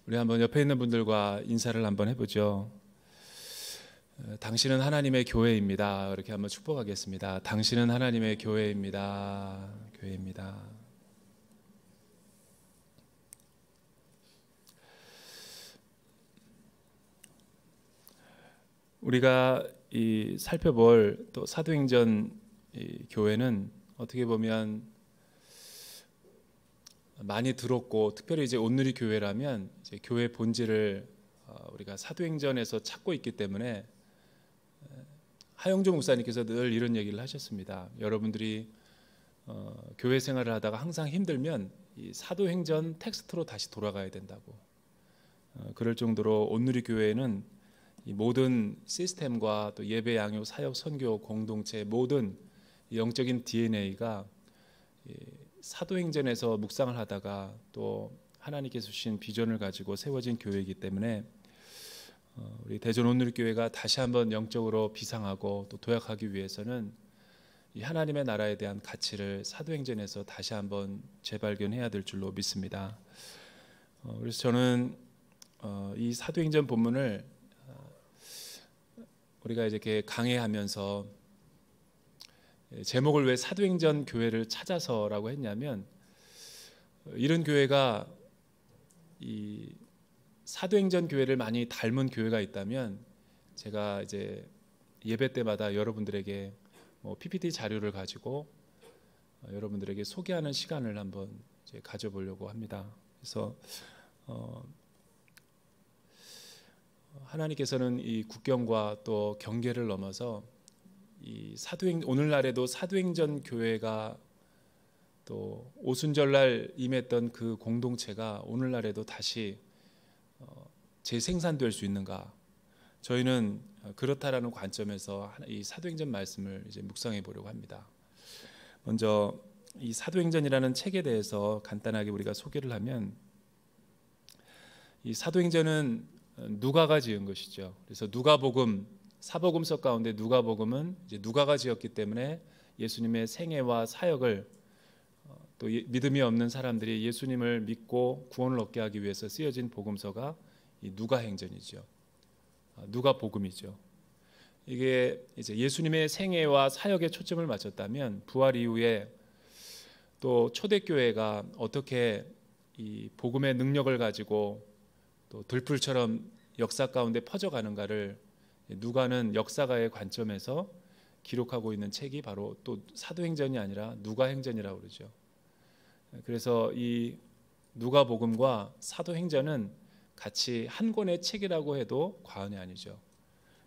우리 한번 옆에 있는 분들과 인사를 한번 해보죠. 당신은 하나님의 교회입니다. 이렇게 한번 축복하겠습니다. 당신은 하나님의 교회입니다. 교회입니다. 우리가 이 살펴볼 또 사도행전 이 교회는 어떻게 보면 많이 들었고, 특별히 이제 온누리 교회라면 이제 교회 본질을 우리가 사도행전에서 찾고 있기 때문에 하영조 목사님께서 늘 이런 얘기를 하셨습니다. 여러분들이 교회 생활을 하다가 항상 힘들면 이 사도행전 텍스트로 다시 돌아가야 된다고. 그럴 정도로 온누리 교회는 이 모든 시스템과 또 예배, 양육, 사역, 선교, 공동체 모든 영적인 DNA가 사도행전에서 묵상을 하다가 또 하나님께서 주신 비전을 가지고 세워진 교회이기 때문에 우리 대전 온누리교회가 다시 한번 영적으로 비상하고 또 도약하기 위해서는 이 하나님의 나라에 대한 가치를 사도행전에서 다시 한번 재발견해야 될 줄로 믿습니다. 그래서 저는 이 사도행전 본문을 우리가 이렇게 강해하면서 제목을 왜 사도행전 교회를 찾아서라고 했냐면, 이런 교회가 이 사도행전 교회를 많이 닮은 교회가 있다면 제가 이제 예배 때마다 여러분들에게 PPT 자료를 가지고 여러분들에게 소개하는 시간을 한번 이제 가져보려고 합니다. 그래서 하나님께서는 이 국경과 또 경계를 넘어서 이 오늘날에도 사도행전 교회가 또 오순절날 임했던 그 공동체가 오늘날에도 다시 재생산될 수 있는가? 저희는 그렇다라는 관점에서 이 사도행전 말씀을 이제 묵상해 보려고 합니다. 먼저 이 사도행전이라는 책에 대해서 간단하게 우리가 소개를 하면, 이 사도행전은 누가가 지은 것이죠. 그래서 누가복음, 사복음서 가운데 누가복음은 이제 누가가 지었기 때문에 예수님의 생애와 사역을 또 믿음이 없는 사람들이 예수님을 믿고 구원을 얻게 하기 위해서 쓰여진 복음서가 이 누가행전이죠. 누가복음이죠. 이게 이제 예수님의 생애와 사역에 초점을 맞췄다면, 부활 이후에 또 초대교회가 어떻게 이 복음의 능력을 가지고 또 들풀처럼 역사 가운데 퍼져가는가를 누가는 역사가의 관점에서 기록하고 있는 책이 바로 또 사도행전이 아니라 누가행전이라고 그러죠. 그래서 이 누가복음과 사도행전은 같이 한 권의 책이라고 해도 과언이 아니죠.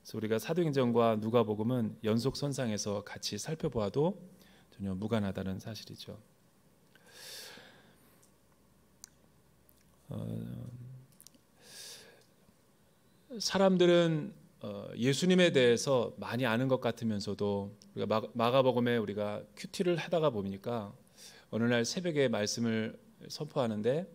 그래서 우리가 사도행전과 누가복음은 연속선상에서 같이 살펴보아도 전혀 무관하다는 사실이죠. 사람들은 예수님에 대해서 많이 아는 것 같으면서도 우리가 마가복음에 우리가 큐티를 하다가 보니까 어느 날 새벽에 말씀을 선포하는데,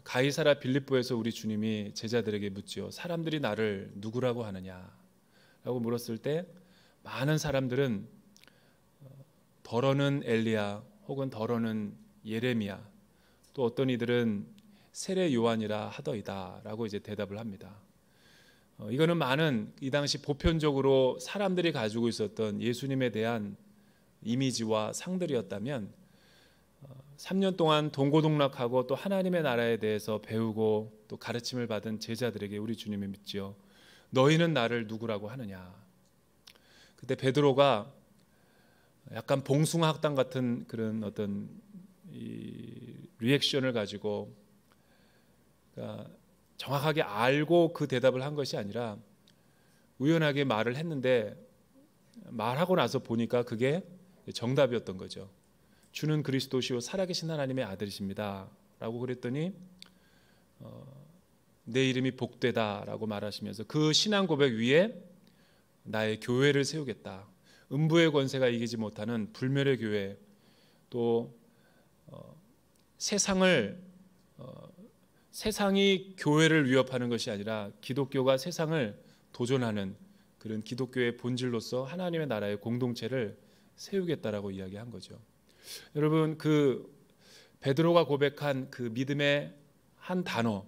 가이사라 빌립보에서 우리 주님이 제자들에게 묻지요. 사람들이 나를 누구라고 하느냐라고 물었을 때, 많은 사람들은 더러는 엘리야, 혹은 더러는 예레미야, 또 어떤 이들은 세례 요한이라 하더이다라고 이제 대답을 합니다. 이거는 많은 이 당시 보편적으로 사람들이 가지고 있었던 예수님에 대한 이미지와 상들이었다면, 3년 동안 동고동락하고 또 하나님의 나라에 대해서 배우고 또 가르침을 받은 제자들에게 우리 주님이 묻지요. 너희는 나를 누구라고 하느냐? 그때 베드로가 약간 봉숭아학당 같은 그런 어떤 이 리액션을 가지고, 그러니까 정확하게 알고 그 대답을 한 것이 아니라 우연하게 말을 했는데, 말하고 나서 보니까 그게 정답이었던 거죠. 주는 그리스도시요 살아계신 하나님의 아들이십니다 라고 그랬더니 내 이름이 복되다 라고 말하시면서 그 신앙 고백 위에 나의 교회를 세우겠다. 음부의 권세가 이기지 못하는 불멸의 교회, 또 세상이 교회를 위협하는 것이 아니라 기독교가 세상을 도전하는 그런 기독교의 본질로서 하나님의 나라의 공동체를 세우겠다라고 이야기한 거죠. 여러분, 그 베드로가 고백한 그 믿음의 한 단어,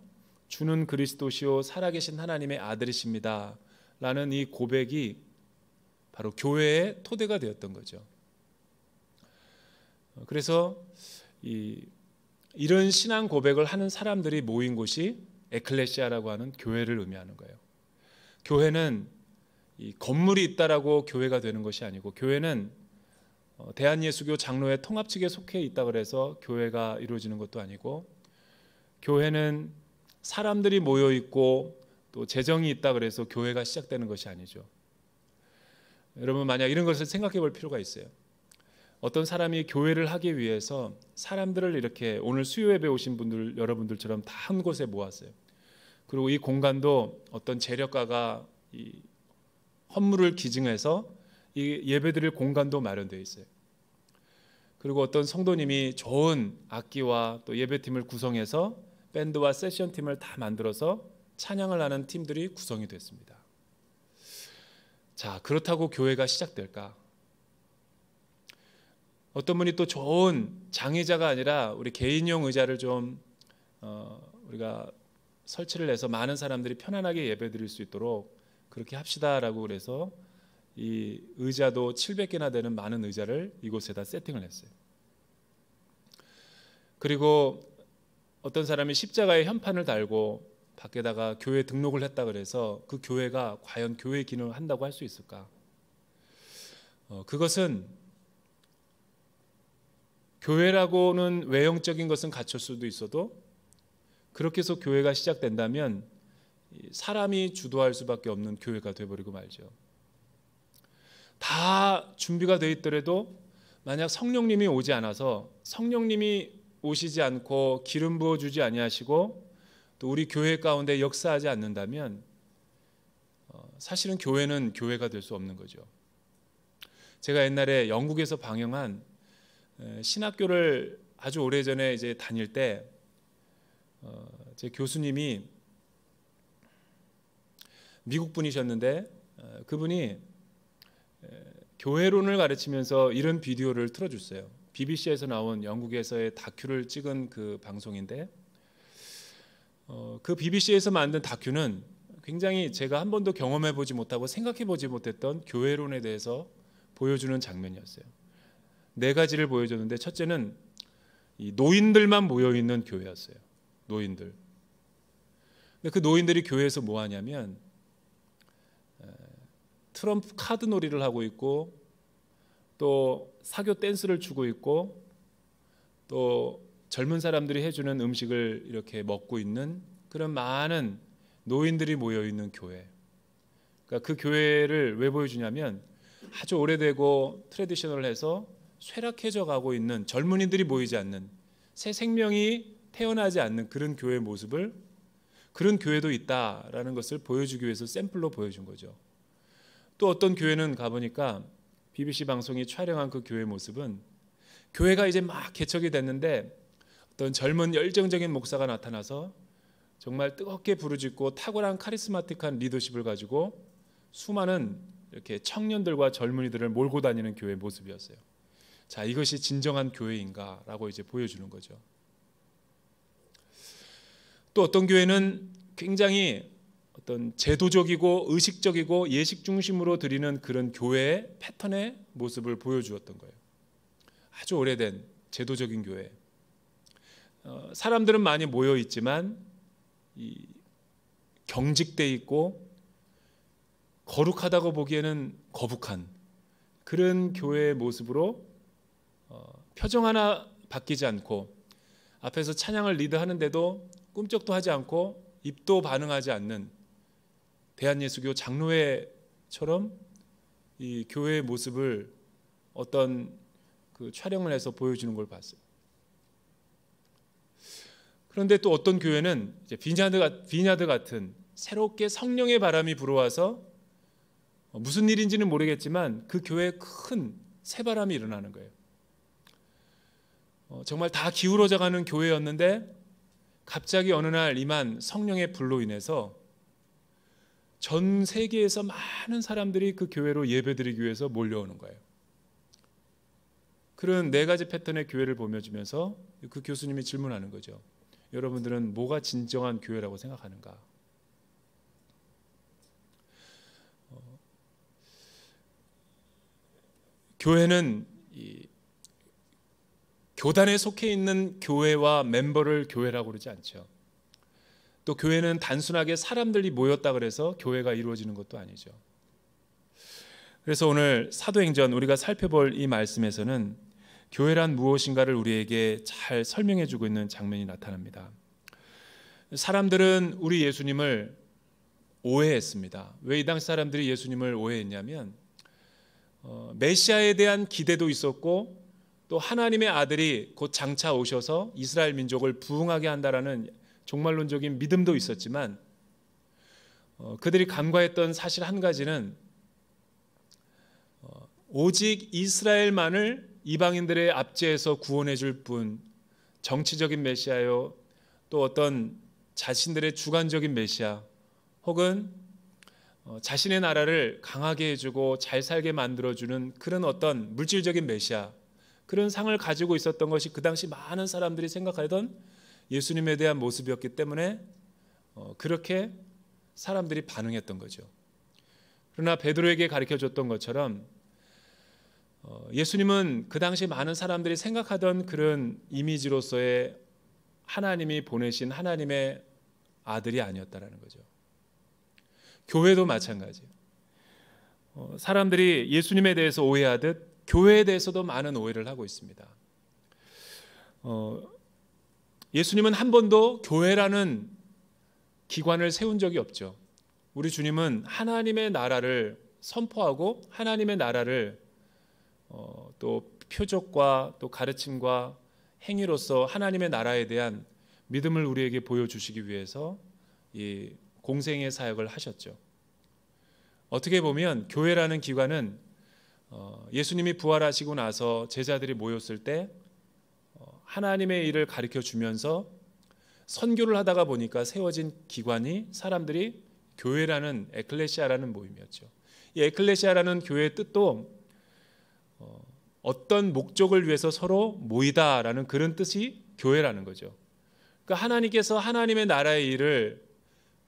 주는 그리스도시요 살아계신 하나님의 아들이십니다 라는 이 고백이 바로 교회의 토대가 되었던 거죠. 그래서 이런 신앙 고백을 하는 사람들이 모인 곳이 에클레시아라고 하는 교회를 의미하는 거예요. 교회는 이 건물이 있다라고 교회가 되는 것이 아니고, 교회는 대한예수교 장로회 통합 측에 속해 있다 그래서 교회가 이루어지는 것도 아니고, 교회는 사람들이 모여 있고 또 재정이 있다 그래서 교회가 시작되는 것이 아니죠. 여러분, 만약 이런 것을 생각해 볼 필요가 있어요. 어떤 사람이 교회를 하기 위해서 사람들을 이렇게 오늘 수요 예배 오신 분들, 여러분들처럼 다 한 곳에 모았어요. 그리고 이 공간도 어떤 재력가가 이 헌물을 기증해서 이 예배드릴 공간도 마련되어 있어요. 그리고 어떤 성도님이 좋은 악기와 또 예배팀을 구성해서 밴드와 세션 팀을 다 만들어서 찬양을 하는 팀들이 구성이 됐습니다. 자, 그렇다고 교회가 시작될까? 어떤 분이 또 좋은 장의자가 아니라 우리 개인용 의자를 좀 우리가 설치를 해서 많은 사람들이 편안하게 예배드릴 수 있도록 그렇게 합시다라고 그래서 이 의자도 700개나 되는 많은 의자를 이곳에다 세팅을 했어요. 그리고 어떤 사람이 십자가에 현판을 달고 밖에다가 교회 등록을 했다 그래서 그 교회가 과연 교회 기능을 한다고 할 수 있을까? 그것은 교회라고는 외형적인 것은 갖출 수도 있어도, 그렇게 해서 교회가 시작된다면 사람이 주도할 수밖에 없는 교회가 되어버리고 말죠. 다 준비가 되어 있더라도 만약 성령님이 오지 않아서, 성령님이 오시지 않고 기름 부어주지 아니하시고 또 우리 교회 가운데 역사하지 않는다면 사실은 교회는 교회가 될 수 없는 거죠. 제가 옛날에 영국에서 방영한 신학교를 아주 오래전에 이제 다닐 때 제 교수님이 미국 분이셨는데 그분이 교회론을 가르치면서 이런 비디오를 틀어줬어요. BBC에서 나온 영국에서의 다큐를 찍은 그 방송인데, 그 BBC에서 만든 다큐는 굉장히 제가 한 번도 경험해 보지 못하고 생각해 보지 못했던 교회론에 대해서 보여주는 장면이었어요. 4가지를 보여줬는데, 첫째는 이 노인들만 모여 있는 교회였어요. 노인들. 근데 그 노인들이 교회에서 뭐 하냐면 트럼프 카드 놀이를 하고 있고, 또 사교 댄스를 추고 있고, 또 젊은 사람들이 해주는 음식을 이렇게 먹고 있는 그런 많은 노인들이 모여 있는 교회. 그러니까 그 교회를 왜 보여주냐면 아주 오래되고 트래디셔널해서 쇠락해져 가고 있는 젊은이들이 모이지 않는, 새 생명이 태어나지 않는 그런 교회의 모습을, 그런 교회도 있다라는 것을 보여주기 위해서 샘플로 보여준 거죠. 또 어떤 교회는 가보니까 BBC 방송이 촬영한 그 교회 모습은, 교회가 이제 막 개척이 됐는데 어떤 젊은 열정적인 목사가 나타나서 정말 뜨겁게 부르짖고 탁월한 카리스마틱한 리더십을 가지고 수많은 이렇게 청년들과 젊은이들을 몰고 다니는 교회의 모습이었어요. 자, 이것이 진정한 교회인가라고 이제 보여주는 거죠. 또 어떤 교회는 굉장히 어떤 제도적이고 의식적이고 예식 중심으로 드리는 그런 교회의 패턴의 모습을 보여주었던 거예요. 아주 오래된 제도적인 교회. 사람들은 많이 모여 있지만 경직돼 있고 거룩하다고 보기에는 거북한 그런 교회의 모습으로 표정 하나 바뀌지 않고 앞에서 찬양을 리드하는데도 꿈쩍도 하지 않고 입도 반응하지 않는 대한예수교 장로회처럼 이 교회의 모습을 어떤 그 촬영을 해서 보여주는 걸 봤어요. 그런데 또 어떤 교회는 이제 비냐드 같은 새롭게 성령의 바람이 불어와서 무슨 일인지는 모르겠지만 그 교회에 큰 새바람이 일어나는 거예요. 정말 다 기울어져가는 교회였는데 갑자기 어느 날 임한 성령의 불로 인해서 전 세계에서 많은 사람들이 그 교회로 예배드리기 위해서 몰려오는 거예요. 그런 4가지 패턴의 교회를 보여주면서 그 교수님이 질문하는 거죠. 여러분들은 뭐가 진정한 교회라고 생각하는가? 교회는 교단에 속해 있는 교회와 멤버를 교회라고 그러지 않죠. 또 교회는 단순하게 사람들이 모였다 그래서 교회가 이루어지는 것도 아니죠. 그래서 오늘 사도행전 우리가 살펴볼 이 말씀에서는 교회란 무엇인가를 우리에게 잘 설명해 주고 있는 장면이 나타납니다. 사람들은 우리 예수님을 오해했습니다. 왜 이 당시 사람들이 예수님을 오해했냐면 메시아에 대한 기대도 있었고 또 하나님의 아들이 곧 장차 오셔서 이스라엘 민족을 부흥하게 한다라는 종말론적인 믿음도 있었지만 그들이 간과했던 사실 한 가지는 오직 이스라엘만을 이방인들의 압제에서 구원해 줄 분, 정치적인 메시아요, 또 어떤 자신들의 주관적인 메시아, 혹은 자신의 나라를 강하게 해주고 잘 살게 만들어주는 그런 어떤 물질적인 메시아, 그런 상을 가지고 있었던 것이 그 당시 많은 사람들이 생각하던 예수님에 대한 모습이었기 때문에 그렇게 사람들이 반응했던 거죠. 그러나 베드로에게 가르쳐줬던 것처럼 예수님은 그 당시 많은 사람들이 생각하던 그런 이미지로서의 하나님이 보내신 하나님의 아들이 아니었다라는 거죠. 교회도 마찬가지예요. 사람들이 예수님에 대해서 오해하듯 교회에 대해서도 많은 오해를 하고 있습니다. 예수님은 한 번도 교회라는 기관을 세운 적이 없죠. 우리 주님은 하나님의 나라를 선포하고 하나님의 나라를 또 표적과 또 가르침과 행위로서 하나님의 나라에 대한 믿음을 우리에게 보여주시기 위해서 이 공생의 사역을 하셨죠. 어떻게 보면 교회라는 기관은 예수님이 부활하시고 나서 제자들이 모였을 때 하나님의 일을 가르쳐 주면서 선교를 하다가 보니까 세워진 기관이 사람들이 교회라는 에클레시아라는 모임이었죠. 이 에클레시아라는 교회의 뜻도 어떤 목적을 위해서 서로 모이다라는 그런 뜻이 교회라는 거죠. 그러니까 하나님께서 하나님의 나라의 일을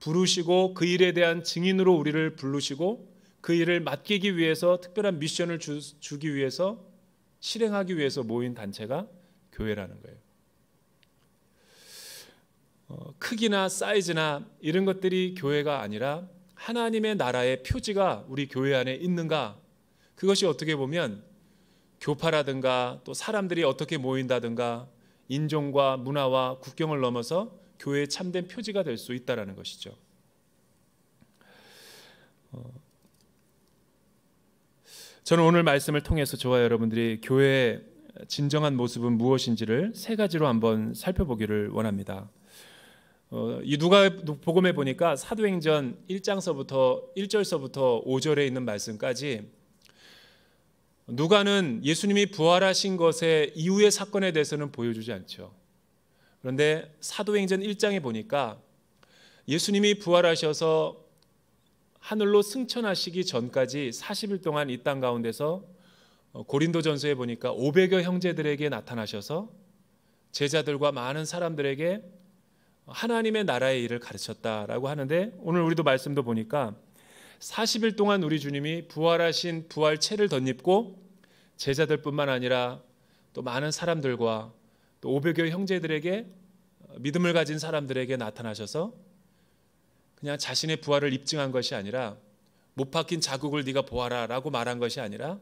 부르시고 그 일에 대한 증인으로 우리를 부르시고 그 일을 맡기기 위해서 특별한 미션을 주기 위해서 실행하기 위해서 모인 단체가 교회라는 거예요. 크기나 사이즈나 이런 것들이 교회가 아니라 하나님의 나라의 표지가 우리 교회 안에 있는가, 그것이 어떻게 보면 교파라든가 또 사람들이 어떻게 모인다든가 인종과 문화와 국경을 넘어서 교회의 참된 표지가 될 수 있다는 것이죠. 저는 오늘 말씀을 통해서 저와 여러분들이 교회의 진정한 모습은 무엇인지를 세 가지로 한번 살펴보기를 원합니다. 이 누가복음에 보니까 사도행전 1장서부터 1절서부터 5절에 있는 말씀까지 누가는 예수님이 부활하신 것의 이후의 사건에 대해서는 보여주지 않죠. 그런데 사도행전 1장에 보니까 예수님이 부활하셔서 하늘로 승천하시기 전까지 40일 동안 이 땅 가운데서 고린도전서에 보니까 500여 형제들에게 나타나셔서 제자들과 많은 사람들에게 하나님의 나라의 일을 가르쳤다라고 하는데, 오늘 우리도 말씀도 보니까 40일 동안 우리 주님이 부활하신 부활체를 덧입고 제자들뿐만 아니라 또 많은 사람들과 또 500여 형제들에게, 믿음을 가진 사람들에게 나타나셔서 그냥 자신의 부활을 입증한 것이 아니라 못 박힌 자국을 네가 보아라 라고 말한 것이 아니라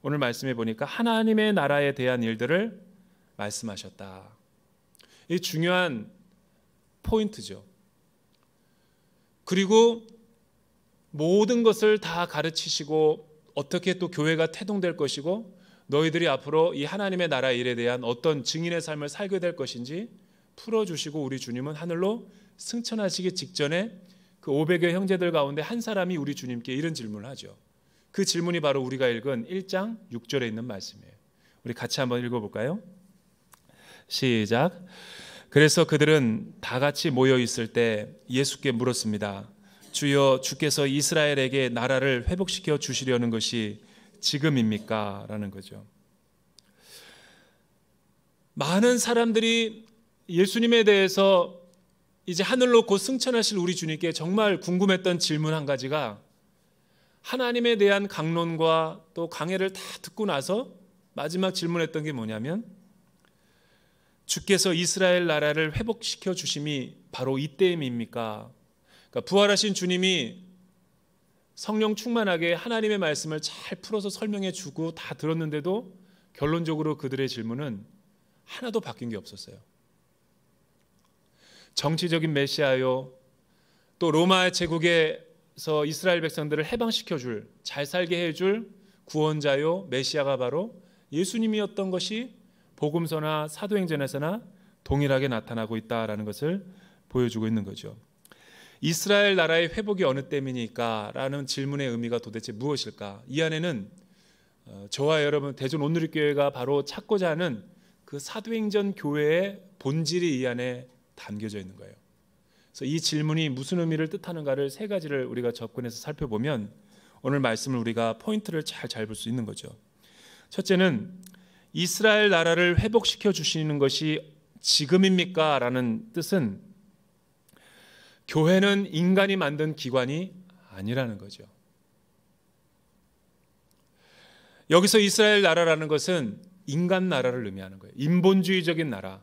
오늘 말씀해 보니까 하나님의 나라에 대한 일들을 말씀하셨다. 이 중요한 포인트죠. 그리고 모든 것을 다 가르치시고 어떻게 또 교회가 태동될 것이고 너희들이 앞으로 이 하나님의 나라 일에 대한 어떤 증인의 삶을 살게 될 것인지 풀어주시고 우리 주님은 하늘로 승천하시기 직전에 그 500여 형제들 가운데 한 사람이 우리 주님께 이런 질문을 하죠. 그 질문이 바로 우리가 읽은 1장 6절에 있는 말씀이에요. 우리 같이 한번 읽어볼까요? 시작. 그래서 그들은 다 같이 모여 있을 때 예수께 물었습니다. 주여, 주께서 이스라엘에게 나라를 회복시켜 주시려는 것이 지금입니까? 라는 거죠. 많은 사람들이 예수님에 대해서 이제 하늘로 곧 승천하실 우리 주님께 정말 궁금했던 질문 한 가지가 하나님에 대한 강론과 또 강해를 다 듣고 나서 마지막 질문했던 게 뭐냐면 주께서 이스라엘 나라를 회복시켜 주심이 바로 이때임입니까? 그러니까 부활하신 주님이 성령 충만하게 하나님의 말씀을 잘 풀어서 설명해 주고 다 들었는데도 결론적으로 그들의 질문은 하나도 바뀐 게 없었어요. 정치적인 메시아요, 또 로마 제국에서 이스라엘 백성들을 해방시켜 줄, 잘 살게 해줄 구원자요, 메시아가 바로 예수님이었던 것이 복음서나 사도행전에서나 동일하게 나타나고 있다라는 것을 보여주고 있는 거죠. 이스라엘 나라의 회복이 어느 때입니까? 라는 질문의 의미가 도대체 무엇일까? 이 안에는 저와 여러분 대전 온누리교회가 바로 찾고자 하는 그 사도행전 교회의 본질이 이 안에 담겨져 있는 거예요. 그래서 이 질문이 무슨 의미를 뜻하는가를 세 가지를 우리가 접근해서 살펴보면 오늘 말씀을 우리가 포인트를 잘 잡을 수 있는 거죠. 첫째는 이스라엘 나라를 회복시켜 주시는 것이 지금입니까? 라는 뜻은 교회는 인간이 만든 기관이 아니라는 거죠. 여기서 이스라엘 나라라는 것은 인간 나라를 의미하는 거예요. 인본주의적인 나라.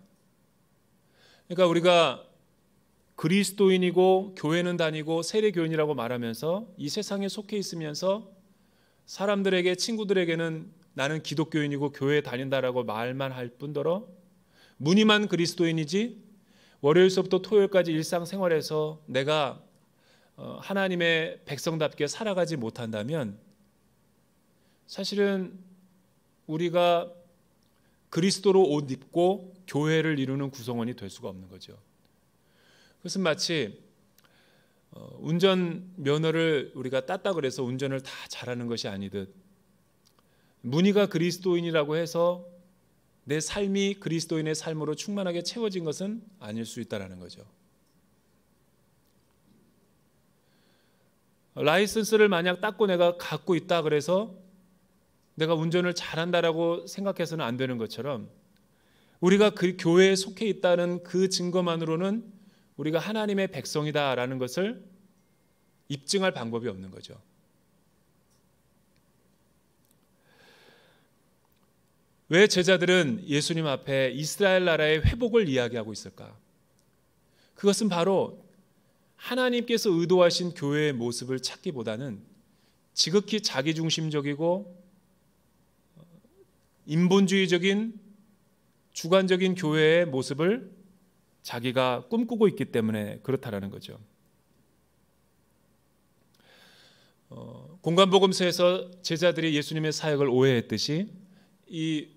그러니까 우리가 그리스도인이고 교회는 다니고 세례교인이라고 말하면서 이 세상에 속해 있으면서 사람들에게, 친구들에게는 나는 기독교인이고 교회에 다닌다라고 말만 할 뿐더러 무늬만 그리스도인이지 월요일서부터 토요일까지 일상생활에서 내가 하나님의 백성답게 살아가지 못한다면 사실은 우리가 그리스도로 옷 입고 교회를 이루는 구성원이 될 수가 없는 거죠. 그것은 마치 운전면허를 우리가 땄다 그래서 운전을 다 잘하는 것이 아니듯 무늬가 그리스도인이라고 해서 내 삶이 그리스도인의 삶으로 충만하게 채워진 것은 아닐 수 있다는 거죠. 라이선스를 만약 땄고 내가 갖고 있다 그래서 내가 운전을 잘한다라고 생각해서는 안 되는 것처럼 우리가 그 교회에 속해 있다는 그 증거만으로는 우리가 하나님의 백성이다라는 것을 입증할 방법이 없는 거죠. 왜 제자들은 예수님 앞에 이스라엘 나라의 회복을 이야기하고 있을까? 그것은 바로 하나님께서 의도하신 교회의 모습을 찾기보다는 지극히 자기중심적이고 인본주의적인 주관적인 교회의 모습을 자기가 꿈꾸고 있기 때문에 그렇다라는 거죠. 공간복음서에서 제자들이 예수님의 사역을 오해했듯이 이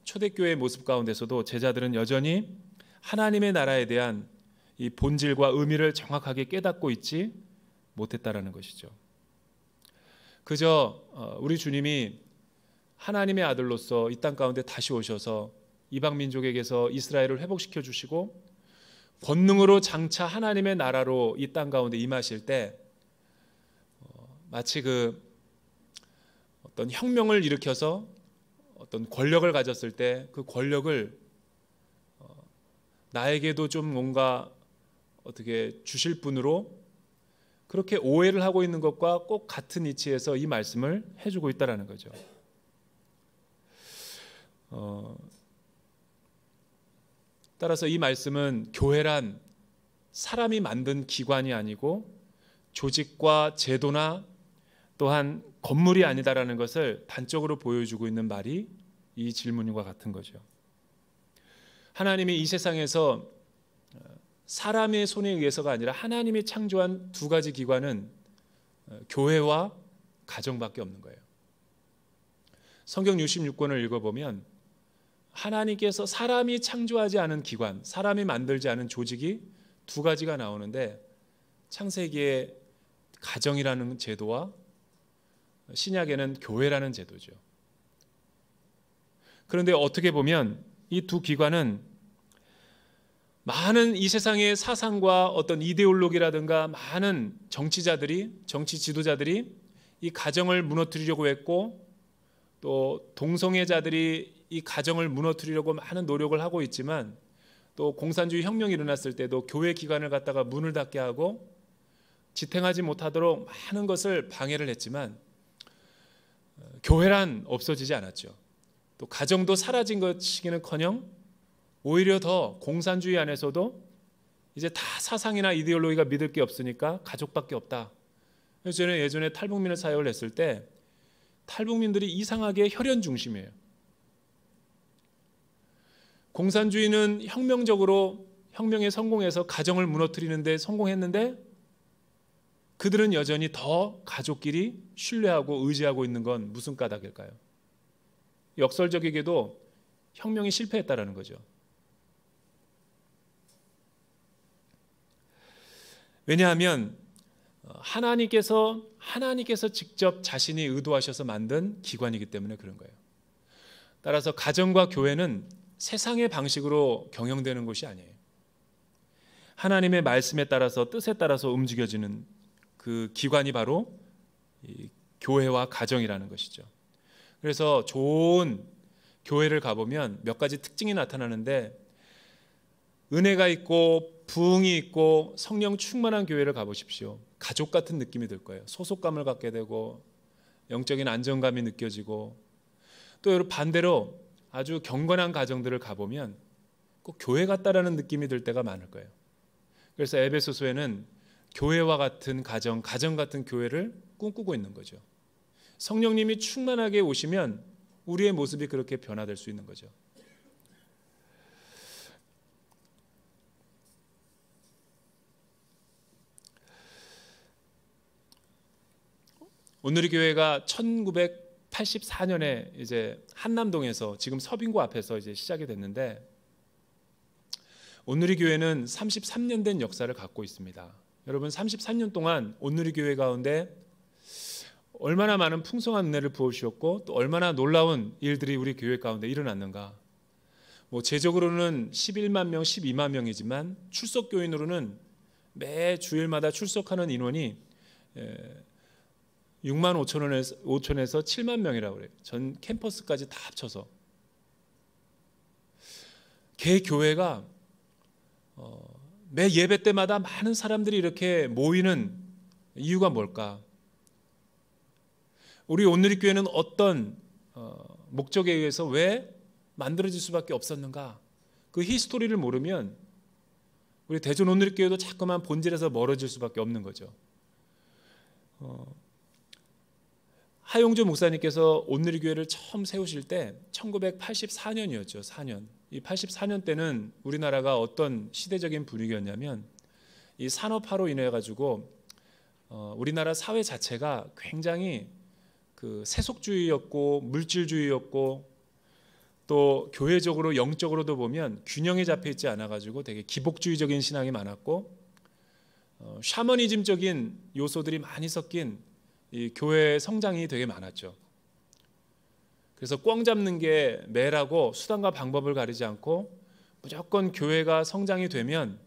초대교회의 모습 가운데서도 제자들은 여전히 하나님의 나라에 대한 이 본질과 의미를 정확하게 깨닫고 있지 못했다라는 것이죠. 그저 우리 주님이 하나님의 아들로서 이 땅 가운데 다시 오셔서 이방 민족에게서 이스라엘을 회복시켜 주시고 권능으로 장차 하나님의 나라로 이 땅 가운데 임하실 때 마치 그 어떤 혁명을 일으켜서 어떤 권력을 가졌을 때 그 권력을 나에게도 좀 뭔가 어떻게 주실 분으로 그렇게 오해를 하고 있는 것과 꼭 같은 이치에서 이 말씀을 해주고 있다라는 거죠. 따라서 이 말씀은 교회란 사람이 만든 기관이 아니고 조직과 제도나 또한 건물이 아니다라는 것을 단적으로 보여주고 있는 말이 이 질문과 같은 거죠. 하나님이 이 세상에서 사람의 손에 의해서가 아니라 하나님이 창조한 두 가지 기관은 교회와 가정밖에 없는 거예요. 성경 66권을 읽어보면 하나님께서 사람이 창조하지 않은 기관, 사람이 만들지 않은 조직이 두 가지가 나오는데 창세기에 가정이라는 제도와 신약에는 교회라는 제도죠. 그런데 어떻게 보면 이 두 기관은 많은 이 세상의 사상과 어떤 이데올로기라든가 많은 정치자들이, 정치 지도자들이 이 가정을 무너뜨리려고 했고 또 동성애자들이 이 가정을 무너뜨리려고 많은 노력을 하고 있지만 또 공산주의 혁명이 일어났을 때도 교회 기관을 갖다가 문을 닫게 하고 지탱하지 못하도록 많은 것을 방해를 했지만 교회란 없어지지 않았죠. 또 가정도 사라진 것이기는커녕 오히려 더 공산주의 안에서도 이제 다 사상이나 이데올로기가 믿을 게 없으니까 가족밖에 없다. 그래서 저는 예전에 탈북민을 사역을 했을 때 탈북민들이 이상하게 혈연 중심이에요. 공산주의는 혁명적으로 혁명에 성공해서 가정을 무너뜨리는데 성공했는데 그들은 여전히 더 가족끼리 신뢰하고 의지하고 있는 건 무슨 까닭일까요? 역설적이게도 혁명이 실패했다라는 거죠. 왜냐하면 하나님께서 직접 자신이 의도하셔서 만든 기관이기 때문에 그런 거예요. 따라서 가정과 교회는 세상의 방식으로 경영되는 것이 아니에요. 하나님의 말씀에 따라서 뜻에 따라서 움직여지는 그 기관이 바로 이 교회와 가정이라는 것이죠. 그래서 좋은 교회를 가보면 몇 가지 특징이 나타나는데 은혜가 있고 부흥이 있고 성령 충만한 교회를 가보십시오. 가족 같은 느낌이 들 거예요. 소속감을 갖게 되고 영적인 안정감이 느껴지고 또 여러분 반대로 아주 경건한 가정들을 가보면 꼭 교회 같다라는 느낌이 들 때가 많을 거예요. 그래서 에베소서에는 교회와 같은 가정 같은 교회를 꿈꾸고 있는 거죠. 성령님이 충만하게 오시면 우리의 모습이 그렇게 변화될 수 있는 거죠. 온누리 교회가 1984년에 이제 한남동에서 지금 서빙고 앞에서 이제 시작이 됐는데 온누리 교회는 33년 된 역사를 갖고 있습니다. 여러분 33년 동안 온누리 교회 가운데 얼마나 많은 풍성한 은혜를 부어주셨고 또 얼마나 놀라운 일들이 우리 교회 가운데 일어났는가. 제적으로는 11만 명, 12만 명이지만 출석 교인으로는 매 주일마다 출석하는 인원이 6만 5천에서 7만 명이라고 그래요. 전 캠퍼스까지 다 합쳐서. 개 교회가 매 예배 때마다 많은 사람들이 이렇게 모이는 이유가 뭘까? 우리 온누리 교회는 어떤 목적에 의해서 왜 만들어질 수밖에 없었는가? 그 히스토리를 모르면 우리 대전 온누리 교회도 자꾸만 본질에서 멀어질 수밖에 없는 거죠. 하용조 목사님께서 온누리 교회를 처음 세우실 때 1984년이었죠. 4년. 이 84년 때는 우리나라가 어떤 시대적인 분위기였냐면 이 산업화로 인해 가지고 우리나라 사회 자체가 굉장히 그 세속주의였고 물질주의였고 또 교회적으로 영적으로도 보면 균형이 잡혀 있지 않아 가지고 되게 기복주의적인 신앙이 많았고 샤머니즘적인 요소들이 많이 섞인 이 교회의 성장이 되게 많았죠. 그래서 꽝 잡는 게 매라고 수단과 방법을 가리지 않고 무조건 교회가 성장이 되면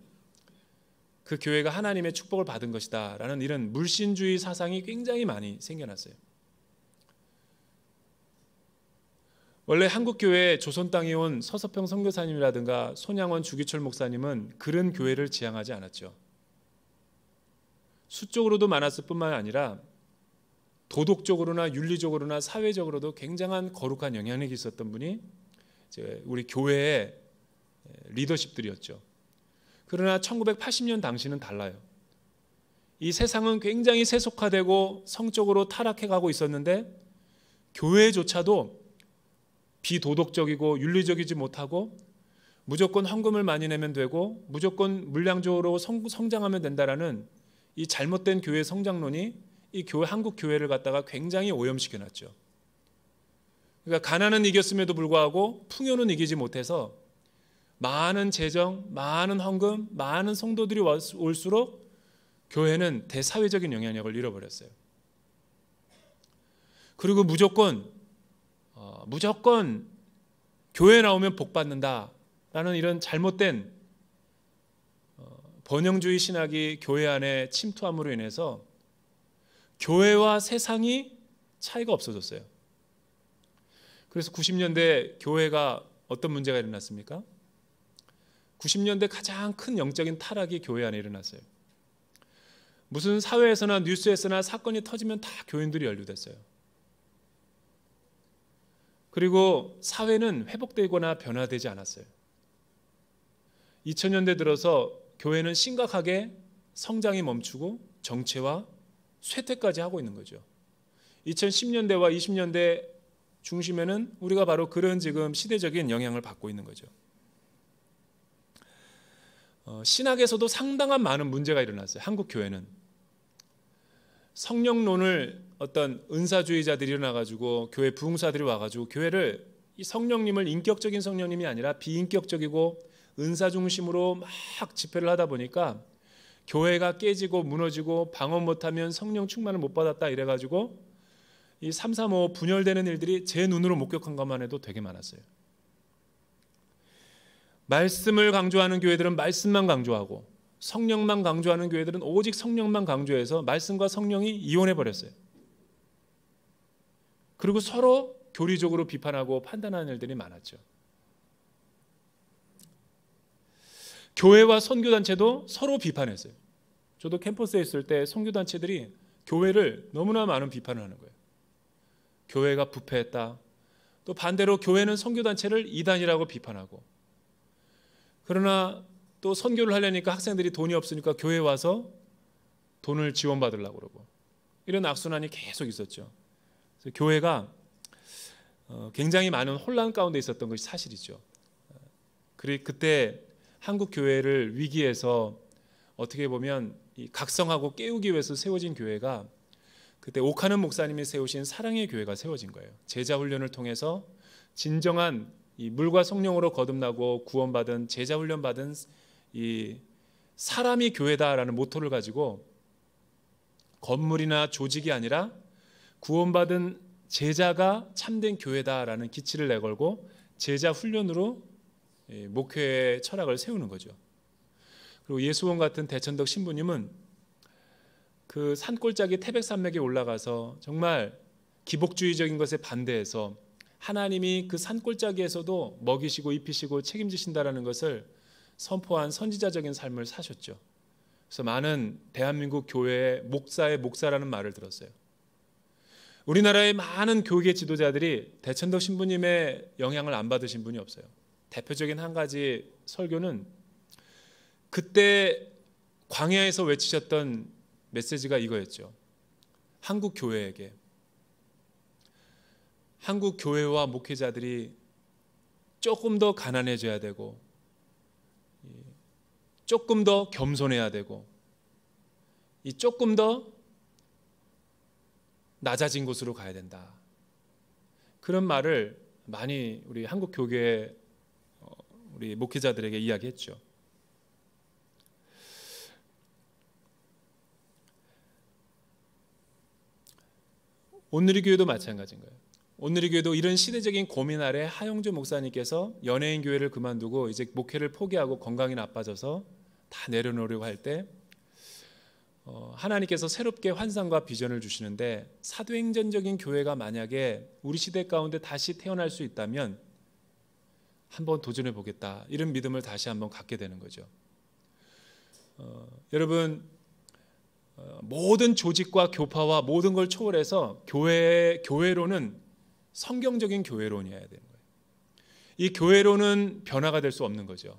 그 교회가 하나님의 축복을 받은 것이다 라는 이런 물신주의 사상이 굉장히 많이 생겨났어요. 원래 한국교회 조선 땅에 온 서서평 선교사님이라든가 손양원 주기철 목사님은 그런 교회를 지향하지 않았죠. 수적으로도 많았을 뿐만 아니라 도덕적으로나 윤리적으로나 사회적으로도 굉장한 거룩한 영향력이 있었던 분이 이제 우리 교회의 리더십들이었죠. 그러나 1980년 당시는 달라요. 이 세상은 굉장히 세속화되고 성적으로 타락해가고 있었는데 교회조차도 비도덕적이고 윤리적이지 못하고 무조건 헌금을 많이 내면 되고 무조건 물량적으로 성장하면 된다라는 이 잘못된 교회 성장론이 이 한국 교회를 갖다가 굉장히 오염시켜놨죠. 그러니까 가난은 이겼음에도 불구하고 풍요는 이기지 못해서 많은 재정, 많은 헌금, 많은 성도들이 올수록 교회는 대사회적인 영향력을 잃어버렸어요. 그리고 무조건 교회 나오면 복 받는다라는 이런 잘못된 번영주의 신학이 교회 안에 침투함으로 인해서 교회와 세상이 차이가 없어졌어요. 그래서 90년대 교회가 어떤 문제가 일어났습니까? 90년대 가장 큰 영적인 타락이 교회 안에 일어났어요. 무슨 사회에서나 뉴스에서나 사건이 터지면 다 교인들이 연루됐어요. 그리고 사회는 회복되거나 변화되지 않았어요. 2000년대 들어서 교회는 심각하게 성장이 멈추고 정체와 쇠퇴까지 하고 있는 거죠. 2010년대와 20년대 중심에는 우리가 바로 그런 지금 시대적인 영향을 받고 있는 거죠. 신학에서도 상당한 많은 문제가 일어났어요. 한국 교회는 성령론을 어떤 은사주의자들이 일어나가지고 교회 부흥사들이 와가지고 교회를 이 성령님을 인격적인 성령님이 아니라 비인격적이고 은사 중심으로 막 집회를 하다 보니까 교회가 깨지고 무너지고 방언 못하면 성령 충만을 못 받았다 이래가지고 이 335 분열되는 일들이 제 눈으로 목격한 것만 해도 되게 많았어요. 말씀을 강조하는 교회들은 말씀만 강조하고 성령만 강조하는 교회들은 오직 성령만 강조해서 말씀과 성령이 이혼해 버렸어요. 그리고 서로 교리적으로 비판하고 판단하는 일들이 많았죠. 교회와 선교단체도 서로 비판했어요. 저도 캠퍼스에 있을 때 선교단체들이 교회를 너무나 많은 비판을 하는 거예요. 교회가 부패했다. 또 반대로 교회는 선교단체를 이단이라고 비판하고, 그러나 또 선교를 하려니까 학생들이 돈이 없으니까 교회에 와서 돈을 지원받으려고 그러고, 이런 악순환이 계속 있었죠. 그래서 교회가 굉장히 많은 혼란 가운데 있었던 것이 사실이죠. 그때 한국 교회를 위기에서 어떻게 보면 각성하고 깨우기 위해서 세워진 교회가 그때 오카는 목사님이 세우신 사랑의 교회가 세워진 거예요. 제자 훈련을 통해서 진정한 이 물과 성령으로 거듭나고 구원받은 제자 훈련 받은 이 사람이 교회다라는 모토를 가지고 건물이나 조직이 아니라 구원받은 제자가 참된 교회다라는 기치를 내걸고 제자 훈련으로 목회의 철학을 세우는 거죠. 그리고 예수원 같은 대천덕 신부님은 그 산골짜기 태백산맥에 올라가서 정말 기복주의적인 것에 반대해서 하나님이 그 산골짜기에서도 먹이시고 입히시고 책임지신다라는 것을 선포한 선지자적인 삶을 사셨죠. 그래서 많은 대한민국 교회의 목사의 목사라는 말을 들었어요. 우리나라의 많은 교계 지도자들이 대천덕 신부님의 영향을 안 받으신 분이 없어요. 대표적인 한 가지 설교는 그때 광야에서 외치셨던 메시지가 이거였죠. 한국 교회에게, 한국 교회와 목회자들이 조금 더 가난해져야 되고 조금 더 겸손해야 되고 조금 더 낮아진 곳으로 가야 된다. 그런 말을 많이 우리 한국 교계 우리 목회자들에게 이야기했죠. 온누리 교회도 마찬가지인 거예요. 온누리 교회도 이런 시대적인 고민 아래 하영주 목사님께서 연예인 교회를 그만두고 이제 목회를 포기하고 건강이 나빠져서 다 내려놓으려고 할 때 하나님께서 새롭게 환상과 비전을 주시는데, 사도행전적인 교회가 만약에 우리 시대 가운데 다시 태어날 수 있다면 한번 도전해 보겠다, 이런 믿음을 다시 한번 갖게 되는 거죠. 여러분, 모든 조직과 교파와 모든 걸 초월해서 교회로는 성경적인 교회론이어야 되는 거예요. 이 교회론은 변화가 될 수 없는 거죠.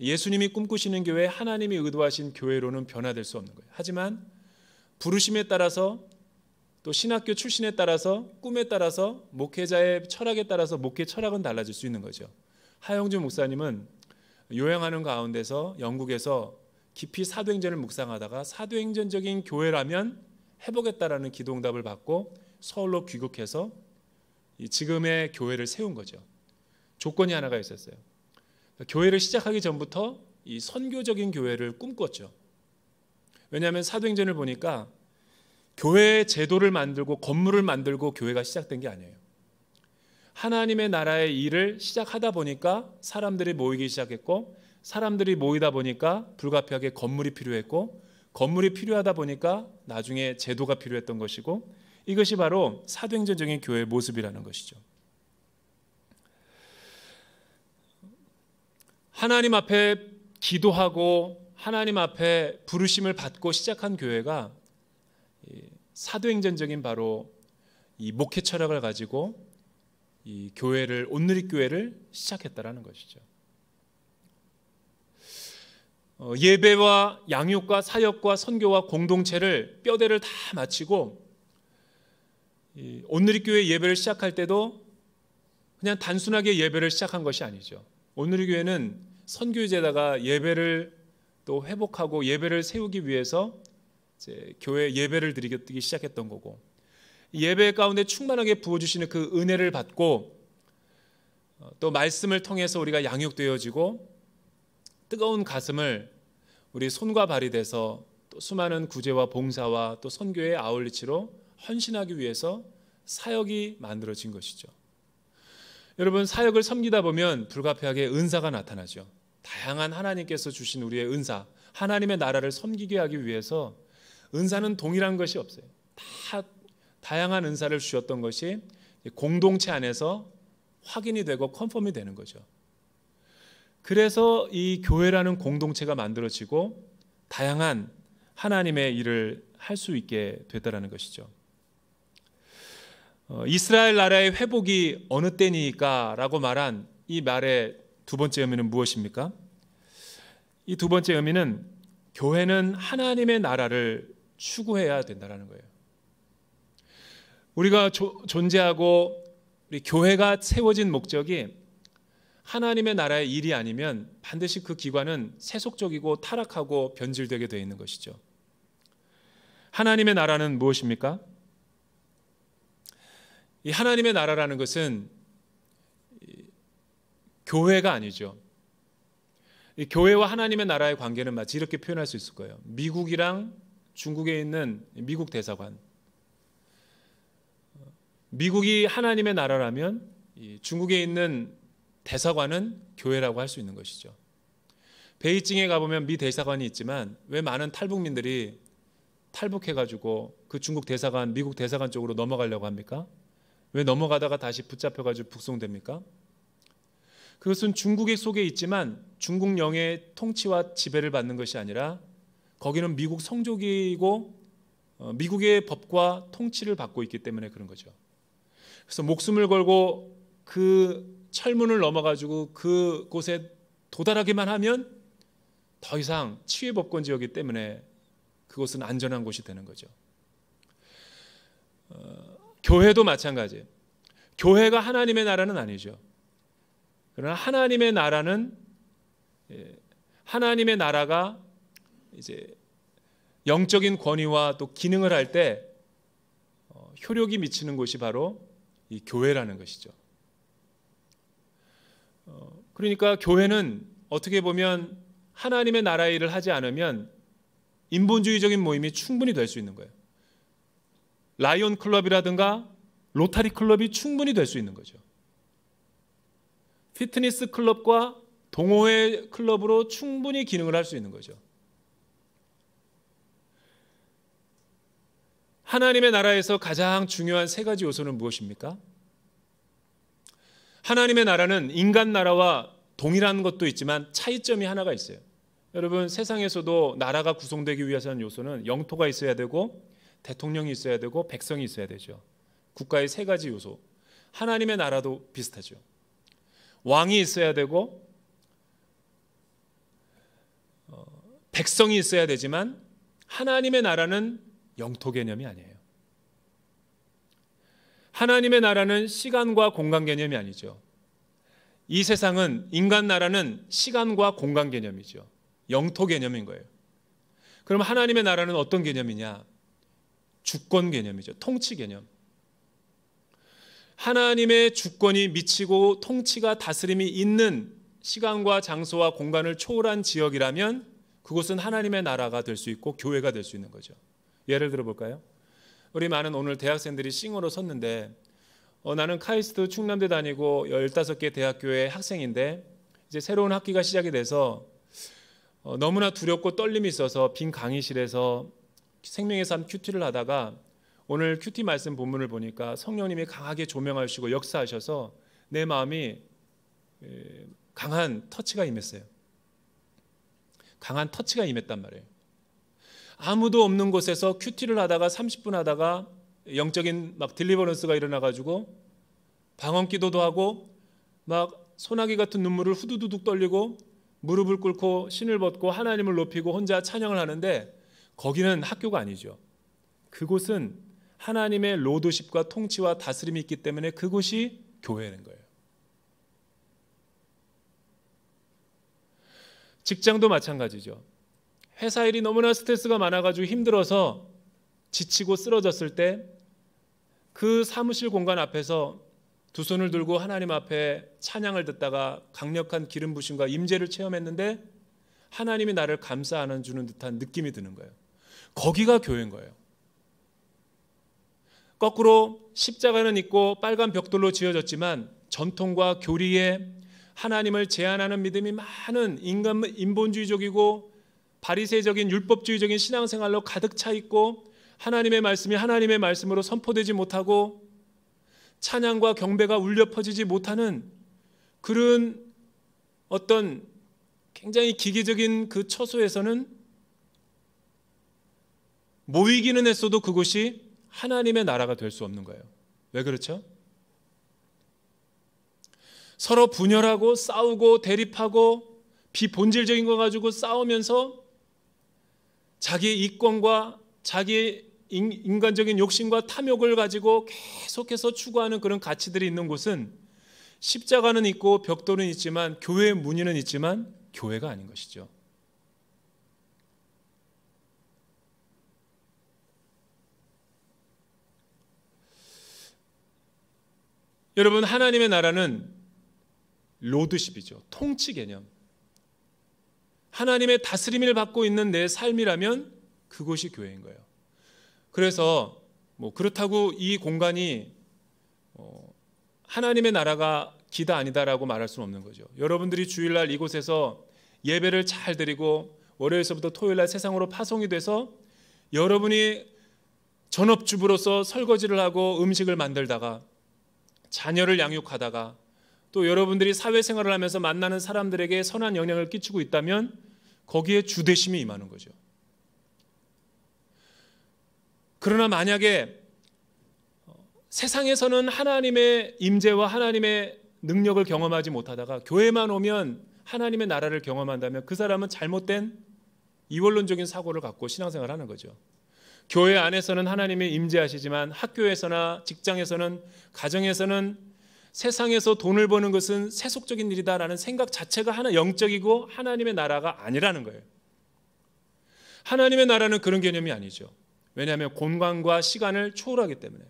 예수님이 꿈꾸시는 교회, 하나님이 의도하신 교회로는 변화될 수 없는 거예요. 하지만 부르심에 따라서 또 신학교 출신에 따라서 꿈에 따라서 목회자의 철학에 따라서 목회 철학은 달라질 수 있는 거죠. 하영주 목사님은 요양하는 가운데서 영국에서 깊이 사도행전을 묵상하다가 사도행전적인 교회라면 해보겠다라는 기도응답을 받고 서울로 귀국해서 지금의 교회를 세운 거죠. 조건이 하나가 있었어요. 교회를 시작하기 전부터 이 선교적인 교회를 꿈꿨죠. 왜냐하면 사도행전을 보니까 교회의 제도를 만들고 건물을 만들고 교회가 시작된 게 아니에요. 하나님의 나라의 일을 시작하다 보니까 사람들이 모이기 시작했고, 사람들이 모이다 보니까 불가피하게 건물이 필요했고, 건물이 필요하다 보니까 나중에 제도가 필요했던 것이고, 이것이 바로 사도행전적인 교회의 모습이라는 것이죠. 하나님 앞에 기도하고 하나님 앞에 부르심을 받고 시작한 교회가 사도행전적인 바로 이 목회 철학을 가지고 이 교회를, 온누리교회를 시작했다라는 것이죠. 예배와 양육과 사역과 선교와 공동체를 뼈대를 다 마치고 온누리교회 예배를 시작할 때도 그냥 단순하게 예배를 시작한 것이 아니죠. 온누리교회는 선교제다가 예배를 또 회복하고 예배를 세우기 위해서 이제 교회 예배를 드리기 시작했던 거고, 예배 가운데 충만하게 부어주시는 그 은혜를 받고 또 말씀을 통해서 우리가 양육되어지고 뜨거운 가슴을 우리 손과 발이 돼서 또 수많은 구제와 봉사와 또 선교의 아울리치로 헌신하기 위해서 사역이 만들어진 것이죠. 여러분, 사역을 섬기다 보면 불가피하게 은사가 나타나죠. 다양한 하나님께서 주신 우리의 은사, 하나님의 나라를 섬기게 하기 위해서 은사는 동일한 것이 없어요. 다 다양한 은사를 주셨던 것이 공동체 안에서 확인이 되고 컨펌이 되는 거죠. 그래서 이 교회라는 공동체가 만들어지고 다양한 하나님의 일을 할 수 있게 됐다는 것이죠. 이스라엘 나라의 회복이 어느 때니까 라고 말한 이 말의 두 번째 의미는 무엇입니까? 이 두 번째 의미는 교회는 하나님의 나라를 추구해야 된다는 거예요. 우리가 존재하고 우리 교회가 세워진 목적이 하나님의 나라의 일이 아니면 반드시 그 기관은 세속적이고 타락하고 변질되게 되어 있는 것이죠. 하나님의 나라는 무엇입니까? 이 하나님의 나라라는 것은 교회가 아니죠. 이 교회와 하나님의 나라의 관계는 마치 이렇게 표현할 수 있을 거예요. 미국이랑 중국에 있는 미국 대사관, 미국이 하나님의 나라라면 중국에 있는 대사관은 교회라고 할 수 있는 것이죠. 베이징에 가보면 미 대사관이 있지만 왜 많은 탈북민들이 탈북해가지고 그 중국 대사관, 미국 대사관 쪽으로 넘어가려고 합니까? 왜 넘어가다가 다시 붙잡혀가지고 북송됩니까? 그것은 중국의 속에 있지만 중국 영의 통치와 지배를 받는 것이 아니라 거기는 미국 성족이고 미국의 법과 통치를 받고 있기 때문에 그런 거죠. 그래서 목숨을 걸고 그 철문을 넘어가지고 그곳에 도달하기만 하면 더 이상 치외법권 지역이기 때문에 그곳은 안전한 곳이 되는 거죠. 교회도 마찬가지예요. 교회가 하나님의 나라는 아니죠. 그러나 하나님의 나라는 하나님의 나라가 이제 영적인 권위와 또 기능을 할 때 효력이 미치는 곳이 바로 이 교회라는 것이죠. 그러니까 교회는 어떻게 보면 하나님의 나라의 일을 하지 않으면 인본주의적인 모임이 충분히 될 수 있는 거예요. 라이온 클럽이라든가 로타리 클럽이 충분히 될 수 있는 거죠. 피트니스 클럽과 동호회 클럽으로 충분히 기능을 할 수 있는 거죠. 하나님의 나라에서 가장 중요한 세 가지 요소는 무엇입니까? 하나님의 나라는 인간 나라와 동일한 것도 있지만 차이점이 하나가 있어요. 여러분, 세상에서도 나라가 구성되기 위해서는 요소는 영토가 있어야 되고 대통령이 있어야 되고 백성이 있어야 되죠. 국가의 세 가지 요소. 하나님의 나라도 비슷하죠. 왕이 있어야 되고 백성이 있어야 되지만 하나님의 나라는 영토 개념이 아니에요. 하나님의 나라는 시간과 공간 개념이 아니죠. 이 세상은, 인간 나라는 시간과 공간 개념이죠. 영토 개념인 거예요. 그럼 하나님의 나라는 어떤 개념이냐? 주권 개념이죠. 통치 개념. 하나님의 주권이 미치고 통치가 다스림이 있는 시간과 장소와 공간을 초월한 지역이라면 그곳은 하나님의 나라가 될 수 있고 교회가 될 수 있는 거죠. 예를 들어 볼까요? 우리 많은 오늘 대학생들이 싱어로 섰는데 나는 카이스트 충남대 다니고 15개 대학교의 학생인데 이제 새로운 학기가 시작이 돼서 너무나 두렵고 떨림이 있어서 빈 강의실에서 생명의 삶 큐티를 하다가 오늘 큐티 말씀 본문을 보니까 성령님이 강하게 조명하시고 역사하셔서 내 마음이 강한 터치가 임했어요. 강한 터치가 임했단 말이에요. 아무도 없는 곳에서 큐티를 하다가 30분 하다가 영적인 막 딜리버런스가 일어나가지고 방언 기도도 하고 막 소나기 같은 눈물을 후두두둑 떨리고 무릎을 꿇고 신을 벗고 하나님을 높이고 혼자 찬양을 하는데 거기는 학교가 아니죠. 그곳은 하나님의 로드십과 통치와 다스림이 있기 때문에 그곳이 교회인 거예요. 직장도 마찬가지죠. 회사 일이 너무나 스트레스가 많아가지고 힘들어서 지치고 쓰러졌을 때 그 사무실 공간 앞에서 두 손을 들고 하나님 앞에 찬양을 듣다가 강력한 기름 부심과 임재를 체험했는데 하나님이 나를 감싸 주는 듯한 느낌이 드는 거예요. 거기가 교회인 거예요. 거꾸로 십자가는 있고 빨간 벽돌로 지어졌지만 전통과 교리에 하나님을 제한하는 믿음이 많은 인본주의적이고 바리새적인 율법주의적인 신앙생활로 가득 차 있고 하나님의 말씀이 하나님의 말씀으로 선포되지 못하고 찬양과 경배가 울려 퍼지지 못하는 그런 어떤 굉장히 기계적인 그 처소에서는 모이기는 했어도 그곳이 하나님의 나라가 될 수 없는 거예요. 왜 그렇죠? 서로 분열하고 싸우고 대립하고 비본질적인 거 가지고 싸우면서 자기의 이권과 자기의 인간적인 욕심과 탐욕을 가지고 계속해서 추구하는 그런 가치들이 있는 곳은 십자가는 있고 벽돌은 있지만 교회의 문의는 있지만 교회가 아닌 것이죠. 여러분, 하나님의 나라는 로드십이죠. 통치 개념. 하나님의 다스림을 받고 있는 내 삶이라면 그곳이 교회인 거예요. 그래서 그렇다고 이 공간이 하나님의 나라가 기다 아니다라고 말할 수는 없는 거죠. 여러분들이 주일날 이곳에서 예배를 잘 드리고 월요일서부터 토요일날 세상으로 파송이 돼서 여러분이 전업주부로서 설거지를 하고 음식을 만들다가 자녀를 양육하다가 또 여러분들이 사회생활을 하면서 만나는 사람들에게 선한 영향을 끼치고 있다면 거기에 주대심이 임하는 거죠. 그러나 만약에 세상에서는 하나님의 임재와 하나님의 능력을 경험하지 못하다가 교회만 오면 하나님의 나라를 경험한다면 그 사람은 잘못된 이원론적인 사고를 갖고 신앙생활을 하는 거죠. 교회 안에서는 하나님이 임재하시지만 학교에서나 직장에서는 가정에서는 세상에서 돈을 버는 것은 세속적인 일이다라는 생각 자체가 하나 영적이고 하나님의 나라가 아니라는 거예요. 하나님의 나라는 그런 개념이 아니죠. 왜냐하면 공간과 시간을 초월하기 때문에.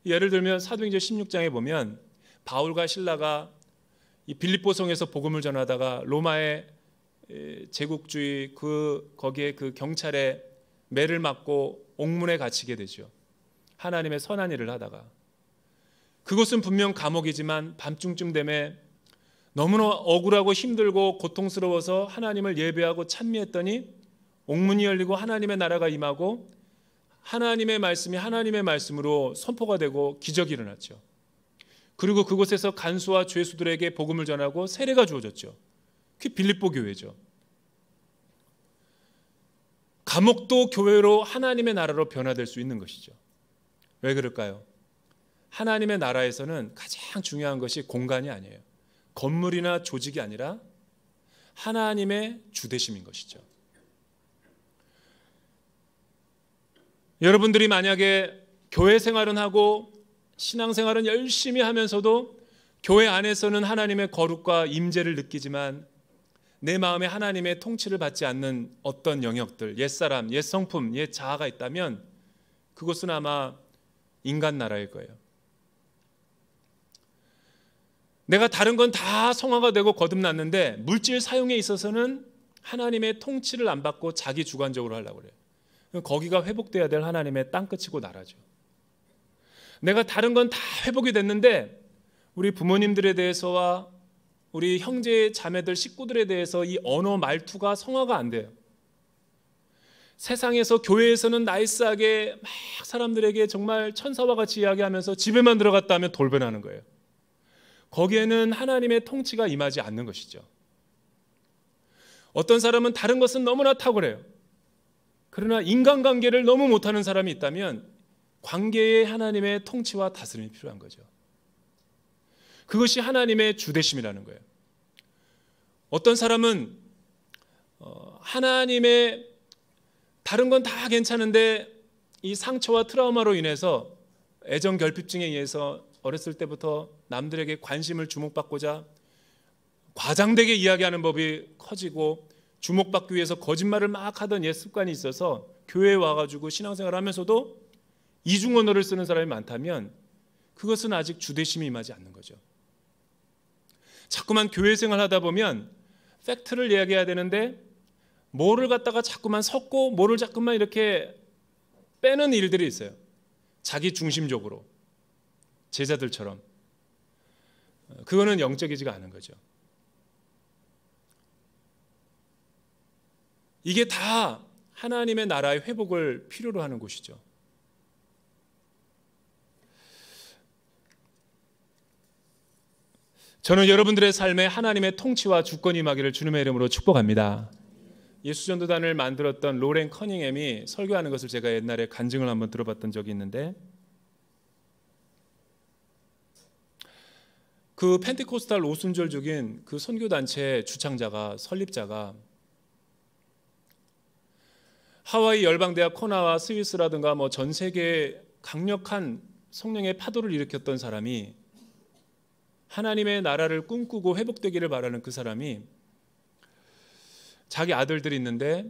예를 들면 사도행전 16장에 보면 바울과 실라가 이 빌립보성에서 복음을 전하다가 로마의 제국주의 거기에 그 경찰에 매를 맞고 옥문에 갇히게 되죠. 하나님의 선한 일을 하다가. 그것은 분명 감옥이지만 밤중쯤 되면 너무나 억울하고 힘들고 고통스러워서 하나님을 예배하고 찬미했더니 옥문이 열리고 하나님의 나라가 임하고 하나님의 말씀이 하나님의 말씀으로 선포가 되고 기적이 일어났죠. 그리고 그곳에서 간수와 죄수들에게 복음을 전하고 세례가 주어졌죠. 그게 빌립보 교회죠. 감옥도 교회로 하나님의 나라로 변화될 수 있는 것이죠. 왜 그럴까요? 하나님의 나라에서는 가장 중요한 것이 공간이 아니에요. 건물이나 조직이 아니라 하나님의 주대심인 것이죠. 여러분들이 만약에 교회 생활은 하고 신앙생활은 열심히 하면서도 교회 안에서는 하나님의 거룩과 임재를 느끼지만 내 마음에 하나님의 통치를 받지 않는 어떤 영역들, 옛사람, 옛성품, 옛자아가 있다면 그것은 아마 인간 나라일 거예요. 내가 다른 건 다 성화가 되고 거듭났는데 물질 사용에 있어서는 하나님의 통치를 안 받고 자기 주관적으로 하려고 그래요. 거기가 회복돼야 될 하나님의 땅끝이고 나라죠. 내가 다른 건 다 회복이 됐는데 우리 부모님들에 대해서와 우리 형제 자매들 식구들에 대해서 이 언어 말투가 성화가 안 돼요. 세상에서 교회에서는 나이스하게 막 사람들에게 정말 천사와 같이 이야기하면서 집에만 들어갔다 하면 돌변하는 거예요. 거기에는 하나님의 통치가 임하지 않는 것이죠. 어떤 사람은 다른 것은 너무나 탁월해요. 그러나 인간관계를 너무 못하는 사람이 있다면 관계에 하나님의 통치와 다스림이 필요한 거죠. 그것이 하나님의 주대심이라는 거예요. 어떤 사람은 하나님의 다른 건 다 괜찮은데 이 상처와 트라우마로 인해서 애정 결핍증에 의해서 어렸을 때부터 남들에게 관심을 주목받고자 과장되게 이야기하는 법이 커지고 주목받기 위해서 거짓말을 막 하던 옛 습관이 있어서 교회에 와가지고 신앙생활을 하면서도 이중 언어를 쓰는 사람이 많다면 그것은 아직 주대심이 임하지 않는 거죠. 자꾸만 교회 생활하다 보면 팩트를 이야기해야 되는데 뭐를 갖다가 자꾸만 섞고 뭐를 자꾸만 이렇게 빼는 일들이 있어요. 자기 중심적으로 제자들처럼. 그거는 영적이지가 않은 거죠. 이게 다 하나님의 나라의 회복을 필요로 하는 곳이죠. 저는 여러분들의 삶에 하나님의 통치와 주권이 임하기를 주님의 이름으로 축복합니다. 예수전도단을 만들었던 로렌 커닝햄이 설교하는 것을 제가 옛날에 간증을 한번 들어봤던 적이 있는데, 그 펜테코스탈 오순절족인 그 선교단체 주창자가, 설립자가 하와이 열방대학 코나와 스위스라든가 뭐 전 세계에 강력한 성령의 파도를 일으켰던 사람이, 하나님의 나라를 꿈꾸고 회복되기를 바라는 그 사람이 자기 아들들이 있는데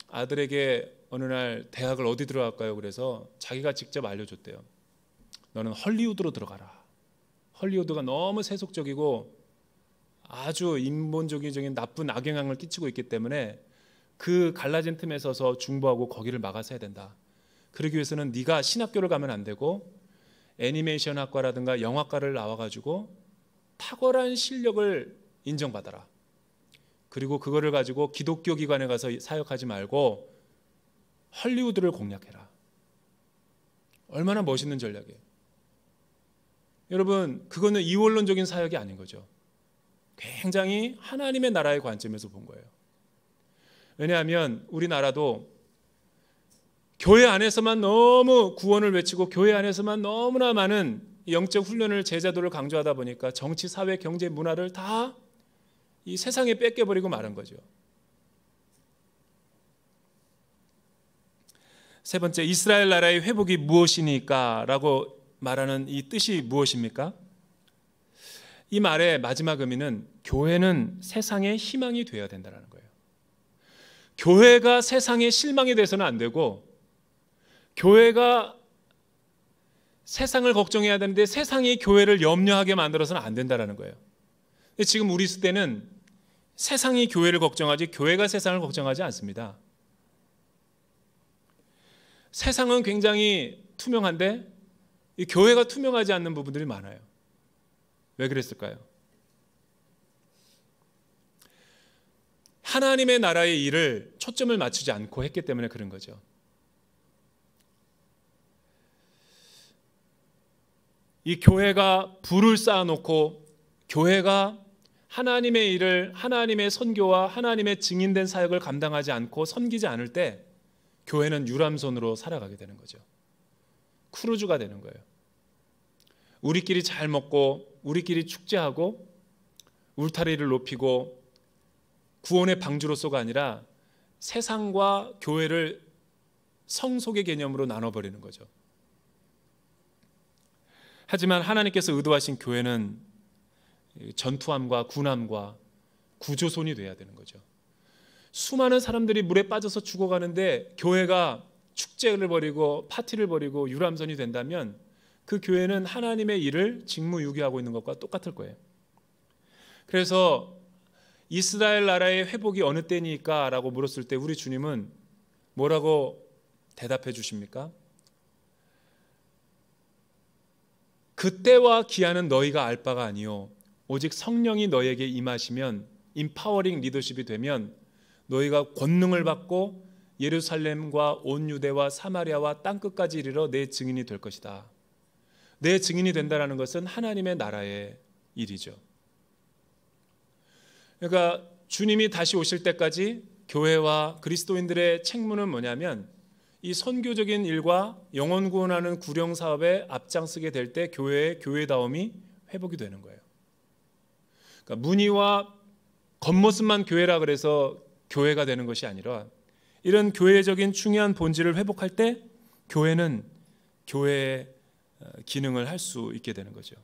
아들에게 어느 날 대학을 어디 들어갈까요? 그래서 자기가 직접 알려줬대요. 너는 헐리우드로 들어가라. 헐리우드가 너무 세속적이고 아주 인본주의적인 나쁜 악영향을 끼치고 있기 때문에 그 갈라진 틈에 서서 중보하고 거기를 막아서야 된다. 그러기 위해서는 네가 신학교를 가면 안 되고 애니메이션 학과라든가 영화과를 나와가지고 탁월한 실력을 인정받아라. 그리고 그거를 가지고 기독교 기관에 가서 사역하지 말고 헐리우드를 공략해라. 얼마나 멋있는 전략이에요. 여러분, 그거는 이원론적인 사역이 아닌 거죠. 굉장히 하나님의 나라의 관점에서 본 거예요. 왜냐하면 우리나라도 교회 안에서만 너무 구원을 외치고 교회 안에서만 너무나 많은 영적 훈련을, 제자도를 강조하다 보니까 정치, 사회, 경제, 문화를 다 이 세상에 뺏겨버리고 마는 거죠. 세 번째, 이스라엘 나라의 회복이 무엇이니까 라고 말하는 이 뜻이 무엇입니까? 이 말의 마지막 의미는 교회는 세상의 희망이 되어야 된다는 거예요. 교회가 세상의 실망이 돼서는 안 되고, 교회가 세상을 걱정해야 되는데 세상이 교회를 염려하게 만들어서는 안 된다는 거예요. 지금 우리 시대는 세상이 교회를 걱정하지 교회가 세상을 걱정하지 않습니다. 세상은 굉장히 투명한데 이 교회가 투명하지 않는 부분들이 많아요. 왜 그랬을까요? 하나님의 나라의 일을 초점을 맞추지 않고 했기 때문에 그런 거죠. 이 교회가 불을 쌓아놓고 교회가 하나님의 일을, 하나님의 선교와 하나님의 증인된 사역을 감당하지 않고 섬기지 않을 때 교회는 유람선으로 살아가게 되는 거죠. 크루즈가 되는 거예요. 우리끼리 잘 먹고 우리끼리 축제하고 울타리를 높이고 구원의 방주로서가 아니라 세상과 교회를 성속의 개념으로 나눠버리는 거죠. 하지만 하나님께서 의도하신 교회는 전투함과 군함과 구조선이 돼야 되는 거죠. 수많은 사람들이 물에 빠져서 죽어가는데 교회가 축제를 벌이고 파티를 벌이고 유람선이 된다면 그 교회는 하나님의 일을 직무유기하고 있는 것과 똑같을 거예요. 그래서 이스라엘 나라의 회복이 어느 때니까 라고 물었을 때 우리 주님은 뭐라고 대답해 주십니까? 그때와 기한은 너희가 알 바가 아니요 오직 성령이 너희에게 임하시면, 임파워링 리더십이 되면 너희가 권능을 받고 예루살렘과 온 유대와 사마리아와 땅끝까지 이르러 내 증인이 될 것이다. 내 증인이 된다는 것은 하나님의 나라에 일이죠. 그러니까 주님이 다시 오실 때까지 교회와 그리스도인들의 책무는 뭐냐면 이 선교적인 일과 영혼 구원하는 구령 사업에 앞장서게 될 때 교회의 교회다움이 회복이 되는 거예요. 그러니까 문의와 겉모습만 교회라 그래서 교회가 되는 것이 아니라 이런 교회적인 중요한 본질을 회복할 때 교회는 교회의 기능을 할 수 있게 되는 거죠.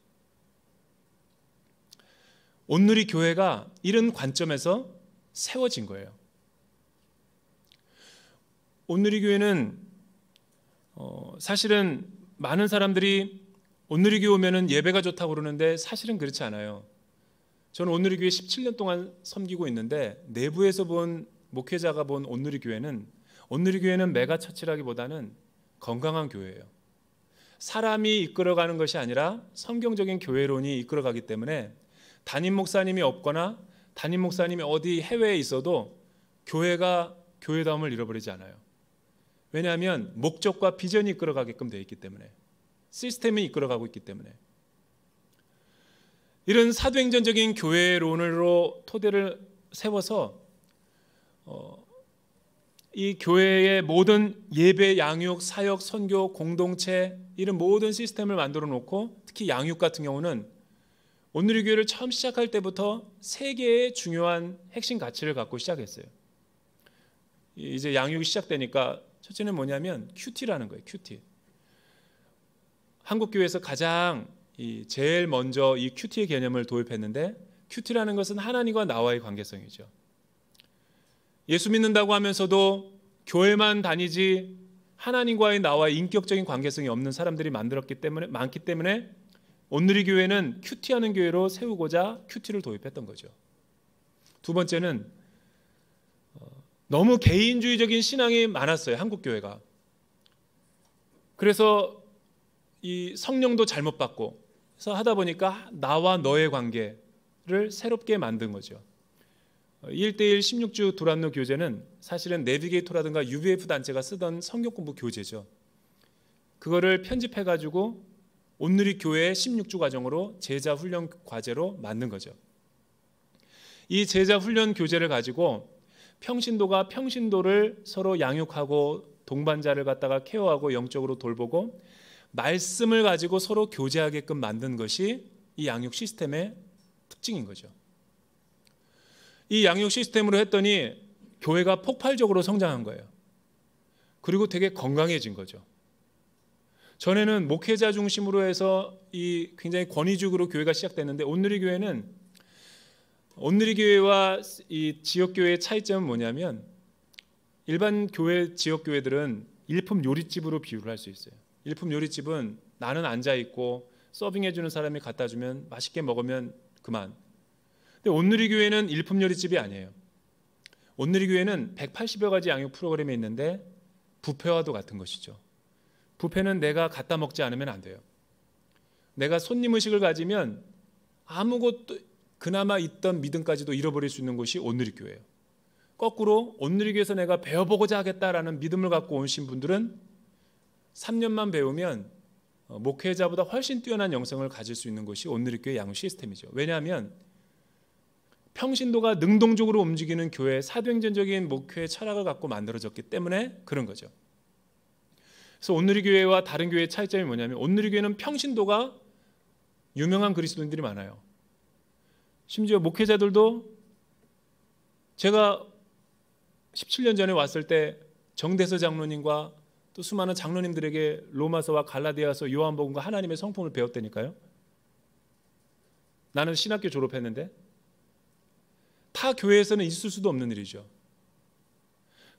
온누리 교회가 이런 관점에서 세워진 거예요. 온누리 교회는 사실은 많은 사람들이 온누리 교회 오면은 예배가 좋다고 그러는데 사실은 그렇지 않아요. 저는 온누리 교회 17년 동안 섬기고 있는데 내부에서 본 목회자가 본 온누리 교회는 메가처치라기보다는 건강한 교회예요. 사람이 이끌어가는 것이 아니라 성경적인 교회론이 이끌어가기 때문에 담임 목사님이 없거나 담임 목사님이 어디 해외에 있어도 교회가 교회다움을 잃어버리지 않아요. 왜냐하면 목적과 비전이 이끌어가게끔 되어 있기 때문에, 시스템이 이끌어가고 있기 때문에. 이런 사도행전적인 교회론으로 토대를 세워서 이 교회의 모든 예배, 양육, 사역, 선교, 공동체 이런 모든 시스템을 만들어 놓고 특히 양육 같은 경우는 온누리 교회를 처음 시작할 때부터 세 개의 중요한 핵심 가치를 갖고 시작했어요. 이제 양육이 시작되니까 첫째는 뭐냐면 큐티라는 거예요. 큐티. 한국 교회에서 가장 제일 먼저 이 큐티의 개념을 도입했는데 큐티라는 것은 하나님과 나와의 관계성이죠. 예수 믿는다고 하면서도 교회만 다니지 하나님과의 나와의 인격적인 관계성이 없는 사람들이 많기 때문에 온누리 교회는 큐티하는 교회로 세우고자 큐티를 도입했던 거죠. 두 번째는 너무 개인주의적인 신앙이 많았어요. 한국 교회가. 그래서 이 성령도 잘못 받고 그래서 하다 보니까 나와 너의 관계를 새롭게 만든 거죠. 1:1 16주 두란노 교재는 사실은 내비게이터라든가 UBF 단체가 쓰던 성경 공부 교재죠. 그거를 편집해가지고 온누리 교회의 16주 과정으로 제자 훈련 과제로 만든 거죠. 이 제자 훈련 교재를 가지고 평신도가 평신도를 서로 양육하고 동반자를 갖다가 케어하고 영적으로 돌보고 말씀을 가지고 서로 교제하게끔 만든 것이 이 양육 시스템의 특징인 거죠. 이 양육 시스템으로 했더니 교회가 폭발적으로 성장한 거예요. 그리고 되게 건강해진 거죠. 전에는 목회자 중심으로 해서 이 굉장히 권위주의로 교회가 시작됐는데 온누리 교회와 이 지역 교회의 차이점은 뭐냐면 일반 교회 지역 교회들은 일품 요리집으로 비유를 할 수 있어요. 일품 요리집은 나는 앉아 있고 서빙해 주는 사람이 갖다 주면 맛있게 먹으면 그만. 근데 온누리 교회는 일품 요리집이 아니에요. 온누리 교회는 180여 가지 양육 프로그램이 있는데 뷔페와도 같은 것이죠. 뷔페는 내가 갖다 먹지 않으면 안 돼요. 내가 손님 의식을 가지면 아무것도 그나마 있던 믿음까지도 잃어버릴 수 있는 곳이 온누리 교회예요. 거꾸로 온누리 교회에서 내가 배워보고자 하겠다라는 믿음을 갖고 오신 분들은 3년만 배우면 목회자보다 훨씬 뛰어난 영성을 가질 수 있는 것이 온누리 교회 양육 시스템이죠. 왜냐하면 평신도가 능동적으로 움직이는 교회, 사도행전적인 목회의 철학을 갖고 만들어졌기 때문에 그런 거죠. 그래서 온누리 교회와 다른 교회의 차이점이 뭐냐면 온누리 교회는 평신도가 유명한 그리스도인들이 많아요. 심지어 목회자들도 제가 17년 전에 왔을 때 정대서 장로님과 또 수많은 장로님들에게 로마서와 갈라디아서 요한복음과 하나님의 성품을 배웠다니까요. 나는 신학교 졸업했는데 타 교회에서는 있을 수도 없는 일이죠.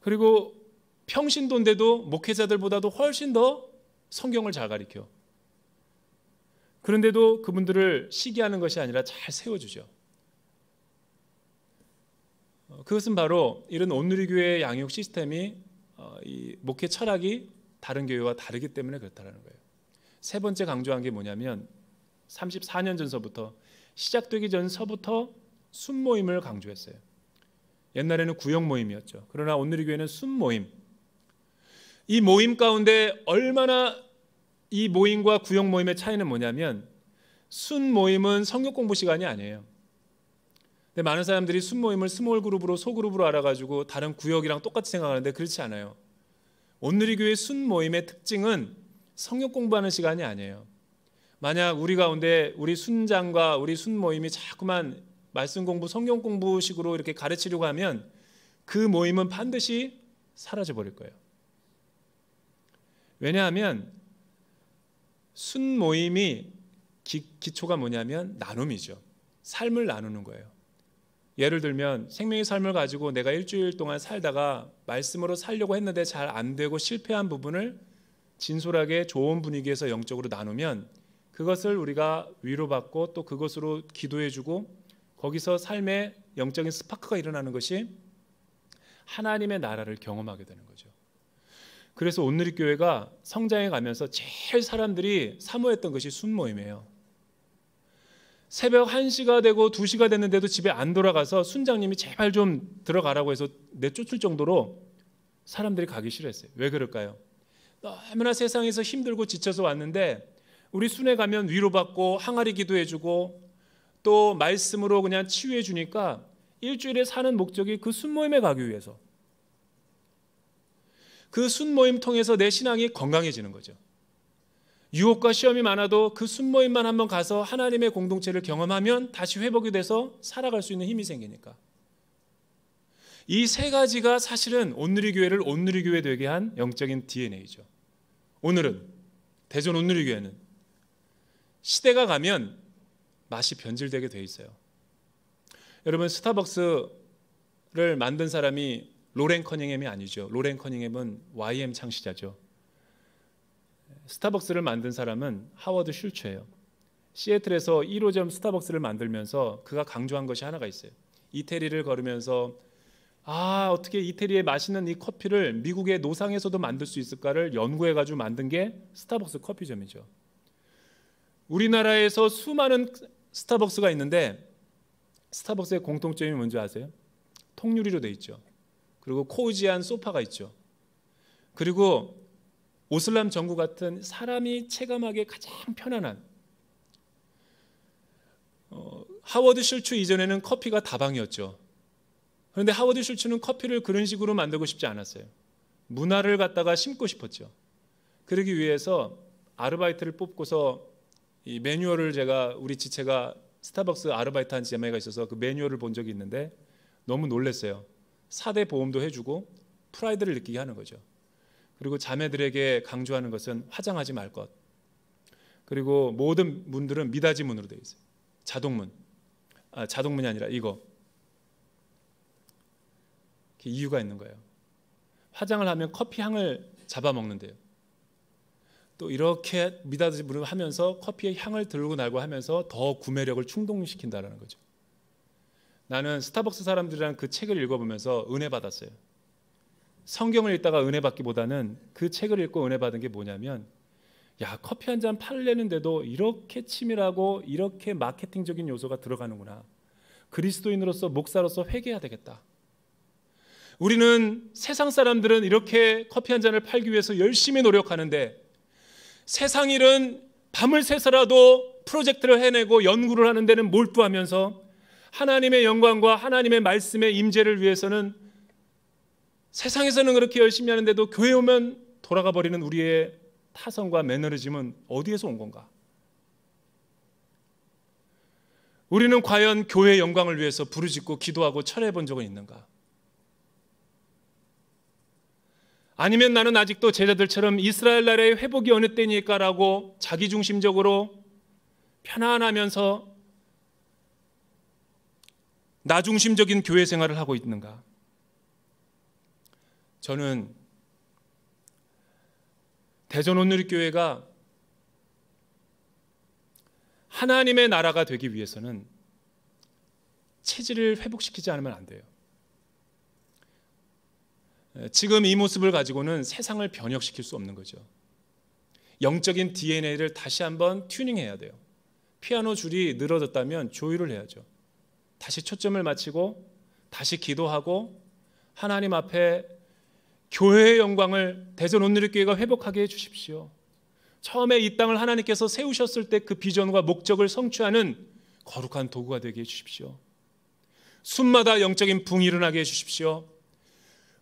그리고 평신도인데도 목회자들보다도 훨씬 더 성경을 잘 가르쳐. 그런데도 그분들을 시기하는 것이 아니라 잘 세워주죠. 그것은 바로 이런 온누리 교회의 양육 시스템이 이 목회 철학이 다른 교회와 다르기 때문에 그렇다는 거예요. 세 번째 강조한 게 뭐냐면 34년 전서부터 시작되기 전서부터 순모임을 강조했어요. 옛날에는 구역 모임이었죠. 그러나 온누리 교회는 순모임. 이 모임 가운데 얼마나 이 모임과 구역 모임의 차이는 뭐냐면 순 모임은 성경 공부 시간이 아니에요. 근데 많은 사람들이 순 모임을 스몰 그룹으로 소그룹으로 알아가지고 다른 구역이랑 똑같이 생각하는데 그렇지 않아요. 온누리교회 순 모임의 특징은 성경 공부하는 시간이 아니에요. 만약 우리 가운데 우리 순장과 우리 순 모임이 자꾸만 말씀 공부, 성경 공부식으로 이렇게 가르치려고 하면 그 모임은 반드시 사라져 버릴 거예요. 왜냐하면 순 모임이 기초가 뭐냐면 나눔이죠. 삶을 나누는 거예요. 예를 들면 생명의 삶을 가지고 내가 일주일 동안 살다가 말씀으로 살려고 했는데 잘 안 되고 실패한 부분을 진솔하게 좋은 분위기에서 영적으로 나누면 그것을 우리가 위로받고 또 그것으로 기도해주고 거기서 삶의 영적인 스파크가 일어나는 것이 하나님의 나라를 경험하게 되는 거죠. 그래서 온누리교회가 성장해 가면서 제일 사람들이 사모했던 것이 순모임이에요. 새벽 1시가 되고 2시가 됐는데도 집에 안 돌아가서 순장님이 제발 좀 들어가라고 해서 내쫓을 정도로 사람들이 가기 싫어했어요. 왜 그럴까요? 너무나 세상에서 힘들고 지쳐서 왔는데 우리 순회 가면 위로받고 항아리 기도해주고 또 말씀으로 그냥 치유해 주니까 일주일에 사는 목적이 그 순모임에 가기 위해서, 그 순모임 통해서 내 신앙이 건강해지는 거죠. 유혹과 시험이 많아도 그 순모임만 한번 가서 하나님의 공동체를 경험하면 다시 회복이 돼서 살아갈 수 있는 힘이 생기니까. 이 세 가지가 사실은 온누리교회를 온누리교회 되게 한 영적인 DNA죠. 오늘은 대전 온누리교회는 시대가 가면 맛이 변질되게 돼 있어요. 여러분, 스타벅스를 만든 사람이 로렌 커닝햄이 아니죠. 로렌 커닝햄은 YM 창시자죠. 스타벅스를 만든 사람은 하워드 슐츠예요. 시애틀에서 1호점 스타벅스를 만들면서 그가 강조한 것이 하나가 있어요. 이태리를 걸으면서 어떻게 이태리의 맛있는 이 커피를 미국의 노상에서도 만들 수 있을까를 연구해가지고 만든 게 스타벅스 커피점이죠. 우리나라에서 수많은 스타벅스가 있는데 스타벅스의 공통점이 뭔지 아세요? 통유리로 돼 있죠. 그리고 코지한 소파가 있죠. 그리고 오슬람 전구 같은 사람이 체감하기에 가장 편안한, 하워드 슐츠 이전에는 커피가 다방이었죠. 그런데 하워드 슐츠는 커피를 그런 식으로 만들고 싶지 않았어요. 문화를 갖다가 심고 싶었죠. 그러기 위해서 아르바이트를 뽑고서 이 매뉴얼을 우리 지체가 스타벅스 아르바이트 한 자매가 있어서 그 매뉴얼을 본 적이 있는데 너무 놀랐어요. 4대 보험도 해주고 프라이드를 느끼게 하는 거죠. 그리고 자매들에게 강조하는 것은 화장하지 말 것. 그리고 모든 문들은 미닫이 문으로 되어 있어요. 자동문. 자동문이 아니라 이거. 이유가 있는 거예요. 화장을 하면 커피 향을 잡아먹는데요. 또 이렇게 미닫이 문을 하면서 커피의 향을 들고 날고 하면서 더 구매력을 충동시킨다는 거죠. 나는 스타벅스 사람들이랑 그 책을 읽어보면서 은혜 받았어요. 성경을 읽다가 은혜 받기보다는 그 책을 읽고 은혜 받은 게 뭐냐면, 커피 한 잔 팔려는데도 이렇게 치밀하고 이렇게 마케팅적인 요소가 들어가는구나. 그리스도인으로서 목사로서 회개해야 되겠다. 우리는 세상 사람들은 이렇게 커피 한 잔을 팔기 위해서 열심히 노력하는데 세상 일은 밤을 새서라도 프로젝트를 해내고 연구를 하는 데는 몰두하면서 하나님의 영광과 하나님의 말씀의 임재를 위해서는 세상에서는 그렇게 열심히 하는데도 교회 오면 돌아가 버리는 우리의 타성과 매너리즘은 어디에서 온 건가? 우리는 과연 교회의 영광을 위해서 부르짖고 기도하고 철회해 본 적은 있는가? 아니면 나는 아직도 제자들처럼 이스라엘 나라의 회복이 어느 때니까라고 자기중심적으로 편안하면서 나중심적인 교회 생활을 하고 있는가? 저는 대전 온누리교회가 하나님의 나라가 되기 위해서는 체질을 회복시키지 않으면 안 돼요. 지금 이 모습을 가지고는 세상을 변혁시킬 수 없는 거죠. 영적인 DNA를 다시 한번 튜닝해야 돼요. 피아노 줄이 늘어졌다면 조율을 해야죠. 다시 초점을 맞추고 다시 기도하고 하나님 앞에 교회의 영광을 대전 온누리교회가 회복하게 해주십시오. 처음에 이 땅을 하나님께서 세우셨을 때 그 비전과 목적을 성취하는 거룩한 도구가 되게 해주십시오. 순마다 영적인 붕이 일어나게 해주십시오.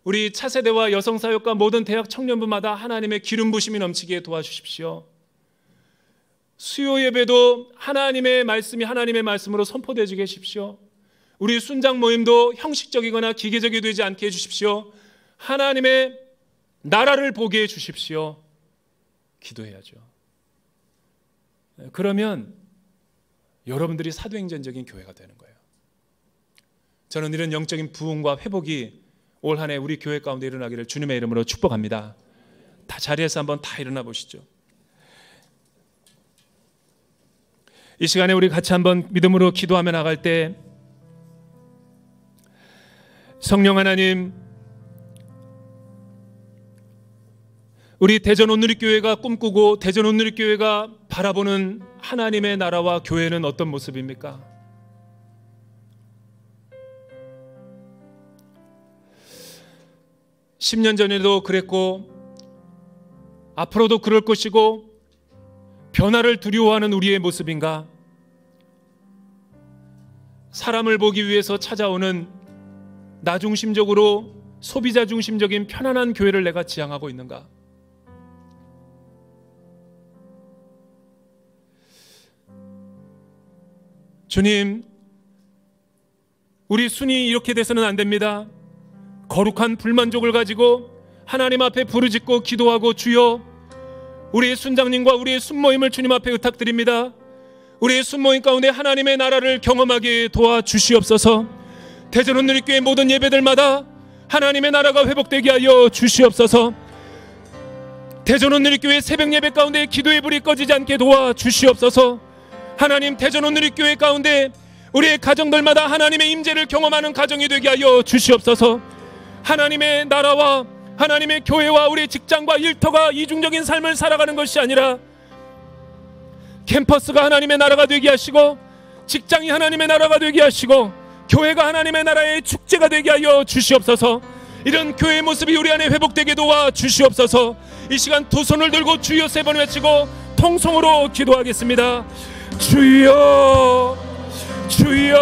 우리 차세대와 여성사역과 모든 대학 청년부마다 하나님의 기름 부심이 넘치게 도와주십시오. 수요 예배도 하나님의 말씀이 하나님의 말씀으로 선포되게 해주십시오. 우리 순장 모임도 형식적이거나 기계적이 되지 않게 해주십시오. 하나님의 나라를 보게 해주십시오. 기도해야죠. 그러면 여러분들이 사도행전적인 교회가 되는 거예요. 저는 이런 영적인 부흥과 회복이 올 한 해 우리 교회 가운데 일어나기를 주님의 이름으로 축복합니다. 다 자리에서 한번 다 일어나 보시죠. 이 시간에 우리 같이 한번 믿음으로 기도하며 나갈 때, 성령 하나님, 우리 대전 온누리교회가 꿈꾸고 대전 온누리교회가 바라보는 하나님의 나라와 교회는 어떤 모습입니까? (10년) 전에도 그랬고 앞으로도 그럴 것이고 변화를 두려워하는 우리의 모습인가? 사람을 보기 위해서 찾아오는 나 중심적으로 소비자 중심적인 편안한 교회를 내가 지향하고 있는가? 주님, 우리 순이 이렇게 돼서는 안 됩니다. 거룩한 불만족을 가지고 하나님 앞에 부르짖고 기도하고, 주여, 우리의 순장님과 우리의 순모임을 주님 앞에 의탁드립니다. 우리의 순모임 가운데 하나님의 나라를 경험하게 도와주시옵소서. 대전 온누리교회 모든 예배들마다 하나님의 나라가 회복되게 하여 주시옵소서. 대전 온누리교회 새벽 예배 가운데 기도의 불이 꺼지지 않게 도와주시옵소서. 하나님, 대전 온누리교회 가운데 우리의 가정들마다 하나님의 임재를 경험하는 가정이 되게 하여 주시옵소서. 하나님의 나라와 하나님의 교회와 우리의 직장과 일터가 이중적인 삶을 살아가는 것이 아니라 캠퍼스가 하나님의 나라가 되게 하시고, 직장이 하나님의 나라가 되게 하시고, 교회가 하나님의 나라의 축제가 되게 하여 주시옵소서. 이런 교회의 모습이 우리 안에 회복되게 도와주시옵소서. 이 시간 두 손을 들고 주여 3번 외치고 통성으로 기도하겠습니다. 주여, 주여.